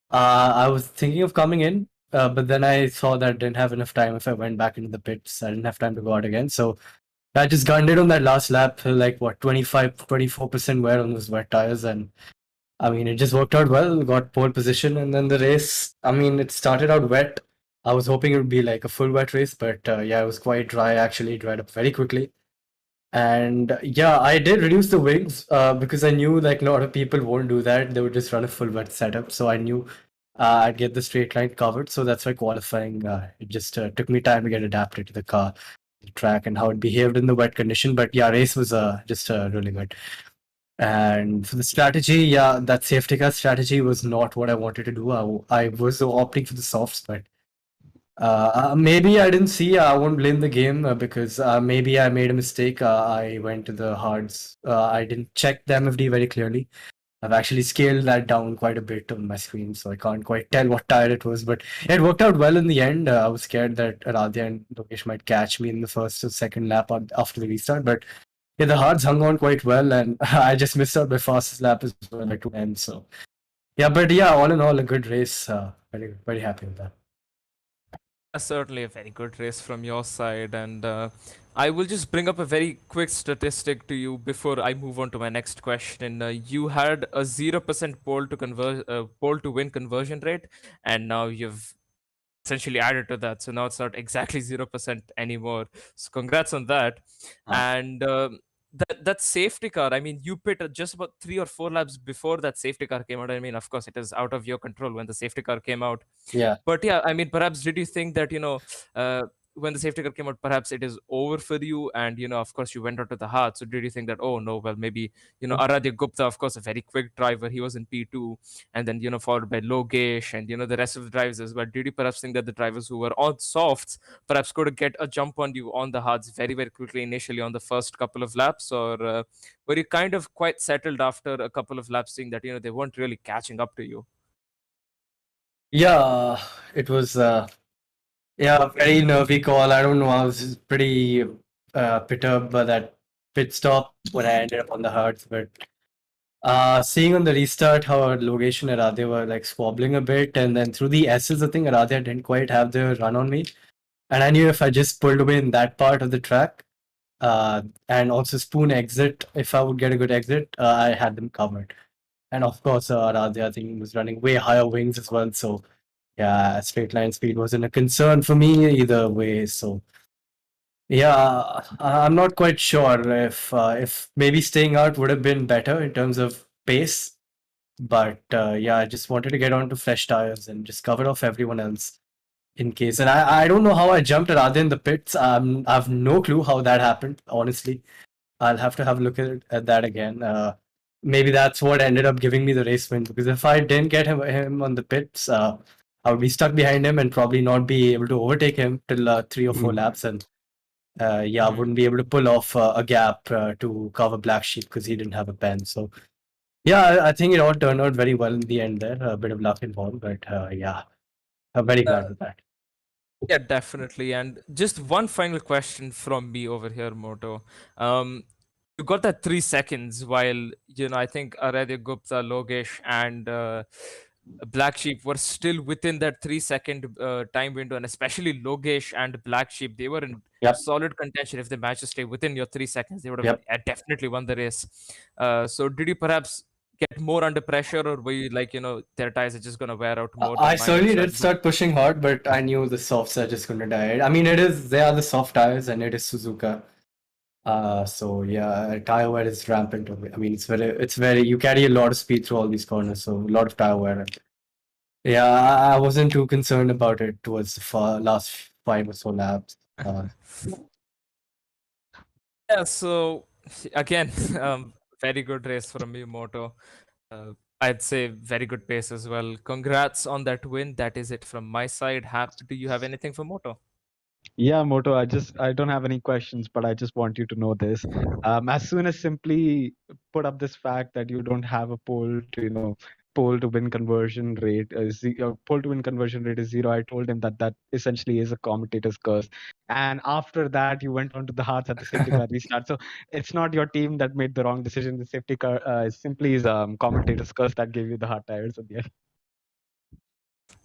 I was thinking of coming in, but then I saw that I didn't have enough time if I went back into the pits. I didn't have time to go out again, so I just gunned it on that last lap, like 24% wear on those wet tires, and I mean, it just worked out well, got pole position, and then the race, I mean, it started out wet. I was hoping it would be like a full wet race, but yeah, it was quite dry, actually. It dried up very quickly. And yeah, I did reduce the wings because I knew like a lot of people won't do that. They would just run a full wet setup. So I knew I'd get the straight line covered. So that's why qualifying, it just took me time to get adapted to the car, the track, and how it behaved in the wet condition. But yeah, race was just really good. And for the strategy, yeah, that safety car strategy was not what I wanted to do. I was opting for the softs, but maybe I didn't see. I won't blame the game because maybe I made a mistake. I went to the hards. I didn't check the MFD very clearly. I've actually scaled that down quite a bit on my screen, so I can't quite tell what tire it was. But it worked out well in the end. I was scared that Radhya and Lokesh might catch me in the first or second lap after the restart, but yeah, the hards hung on quite well, and I just missed out my fastest lap as well, like 2 So yeah, but yeah, all in all, a good race. Very, very happy with that. Certainly a very good race from your side, and I will just bring up a very quick statistic to you before I move on to my next question. You had a 0% pole to win conversion rate, and now you've essentially added to that, so now it's not exactly 0% anymore. So congrats on that. And that safety car, I mean, you pit just about 3 or 4 laps before that safety car came out. I mean, of course, it is out of your control when the safety car came out. Yeah. But yeah, I mean, perhaps did you think that, when the safety car came out, perhaps it is over for you, and of course you went out to the hard. So did you think that, oh no, well, maybe Aradhya Gupta, of course, a very quick driver, he was in P2, and then followed by Logesh and the rest of the drivers as well. Did you perhaps think that the drivers who were on softs perhaps could get a jump on you on the hards very, very quickly initially on the first couple of laps, or were you kind of quite settled after a couple of laps, seeing that they weren't really catching up to you? Yeah, it was very nervy call. I don't know. I was pretty perturbed by that pit stop when I ended up on the hards, but seeing on the restart how Logesh and Aradhya were like squabbling a bit, and then through the S's, I think Aradhya didn't quite have the run on me, and I knew if I just pulled away in that part of the track, and also spoon exit, if I would get a good exit, I had them covered. And of course, Aradhya, I think, was running way higher wings as well, so yeah, straight line speed wasn't a concern for me either way. So yeah, I'm not quite sure if maybe staying out would have been better in terms of pace. But yeah, I just wanted to get onto fresh tires and just cover off everyone else in case. And I don't know how I jumped Aradhya in the pits. I have no clue how that happened, honestly. I'll have to have a look at that again. Maybe that's what ended up giving me the race win, because if I didn't get him on the pits, I would be stuck behind him and probably not be able to overtake him till 3 or 4 laps. And yeah, I wouldn't be able to pull off a gap to cover Blacksheep because he didn't have a pen. So yeah, I think it all turned out very well in the end there. A bit of luck involved, but yeah, I'm very glad with that. Yeah, definitely. And just one final question from me over here, Moto. You got that 3 seconds while, I think Aradhya Gupta, Logesh, and Blacksheep were still within that 3-second time window, and especially Logesh and Blacksheep, they were in solid contention. If they managed to stay within your 3 seconds, they would have definitely won the race. So did you perhaps get more under pressure, or were you like, their tires are just going to wear out more? I certainly did start pushing hard, but I knew the softs are just going to die. I mean, they are the soft tires, and it is Suzuka. So yeah, tire wear is rampant. I mean, it's very, you carry a lot of speed through all these corners, so a lot of tire wear. Yeah, I wasn't too concerned about it towards the last 5 or so laps. Yeah, so again, very good race from you, Moto. I'd say very good pace as well. Congrats on that win. That is it from my side. Do you have anything for Moto? Yeah, Moto, I don't have any questions, but I just want you to know this. As soon as Simply put up this fact that you don't have a pole to win conversion rate, pole to win conversion rate is 0, I told him that essentially is a commentator's curse. And after that, you went on to the hearts at the safety car restart. So it's not your team that made the wrong decision. The safety car simply is commentator's curse that gave you the hard tires at the end.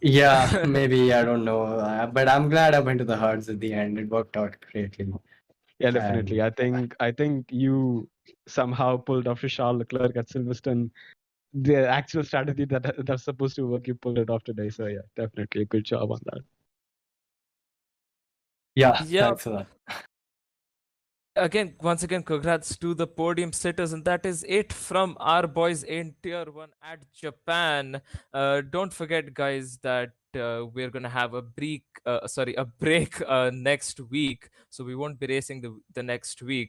Yeah, maybe, I don't know. But I'm glad I went to the hards at the end. It worked out greatly. Yeah, definitely. I think you somehow pulled off to Charles Leclerc at Silverstone. The actual strategy that's supposed to work, you pulled it off today. So yeah, definitely a good job on that. Yeah, thanks for that. Again, once again, congrats to the podium sitters, and that is it from our boys in Tier 1 at Japan. Don't forget, guys, that we're gonna have a break next week, so we won't be racing the next week,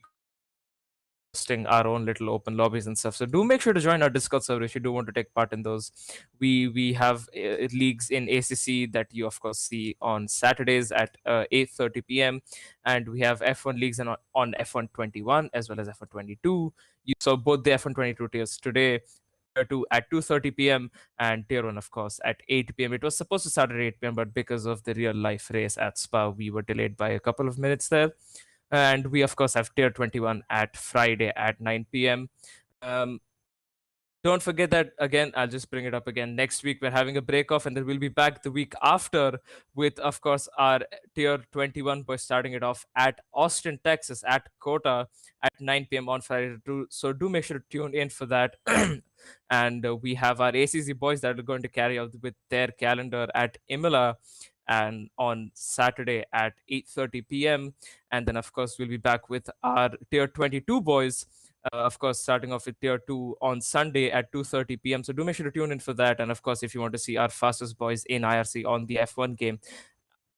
hosting our own little open lobbies and stuff. So do make sure to join our Discord server if you do want to take part in those. We have leagues in ACC that you of course see on Saturdays at 8:30 p.m. and we have F1 leagues on F1 21 as well as F1 22. You saw both the F1 22 tiers today. Tier 2 at 2:30 p.m. and Tier 1, of course, at 8 p.m. It was supposed to start at 8 p.m., but because of the real life race at Spa, we were delayed by a couple of minutes there. And we, of course, have Tier 21 at Friday at 9 p.m. Don't forget that, again, I'll just bring it up again. Next week, we're having a break off, and then we'll be back the week after with, of course, our Tier 21 boys starting it off at Austin, Texas, at Kota at 9 p.m. on Friday. So do make sure to tune in for that. And we have our ACC boys that are going to carry out with their calendar at Imola and on Saturday at 8:30 p.m. And then, of course, we'll be back with our Tier 22 boys, of course, starting off with Tier 2 on Sunday at 2:30 p.m. So do make sure to tune in for that. And, of course, if you want to see our fastest boys in IRC on the F1 game,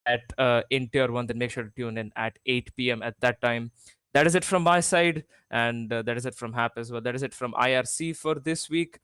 at in Tier 1, then make sure to tune in at 8 p.m. at that time. That is it from my side, and that is it from Hap as well. That is it from IRC for this week.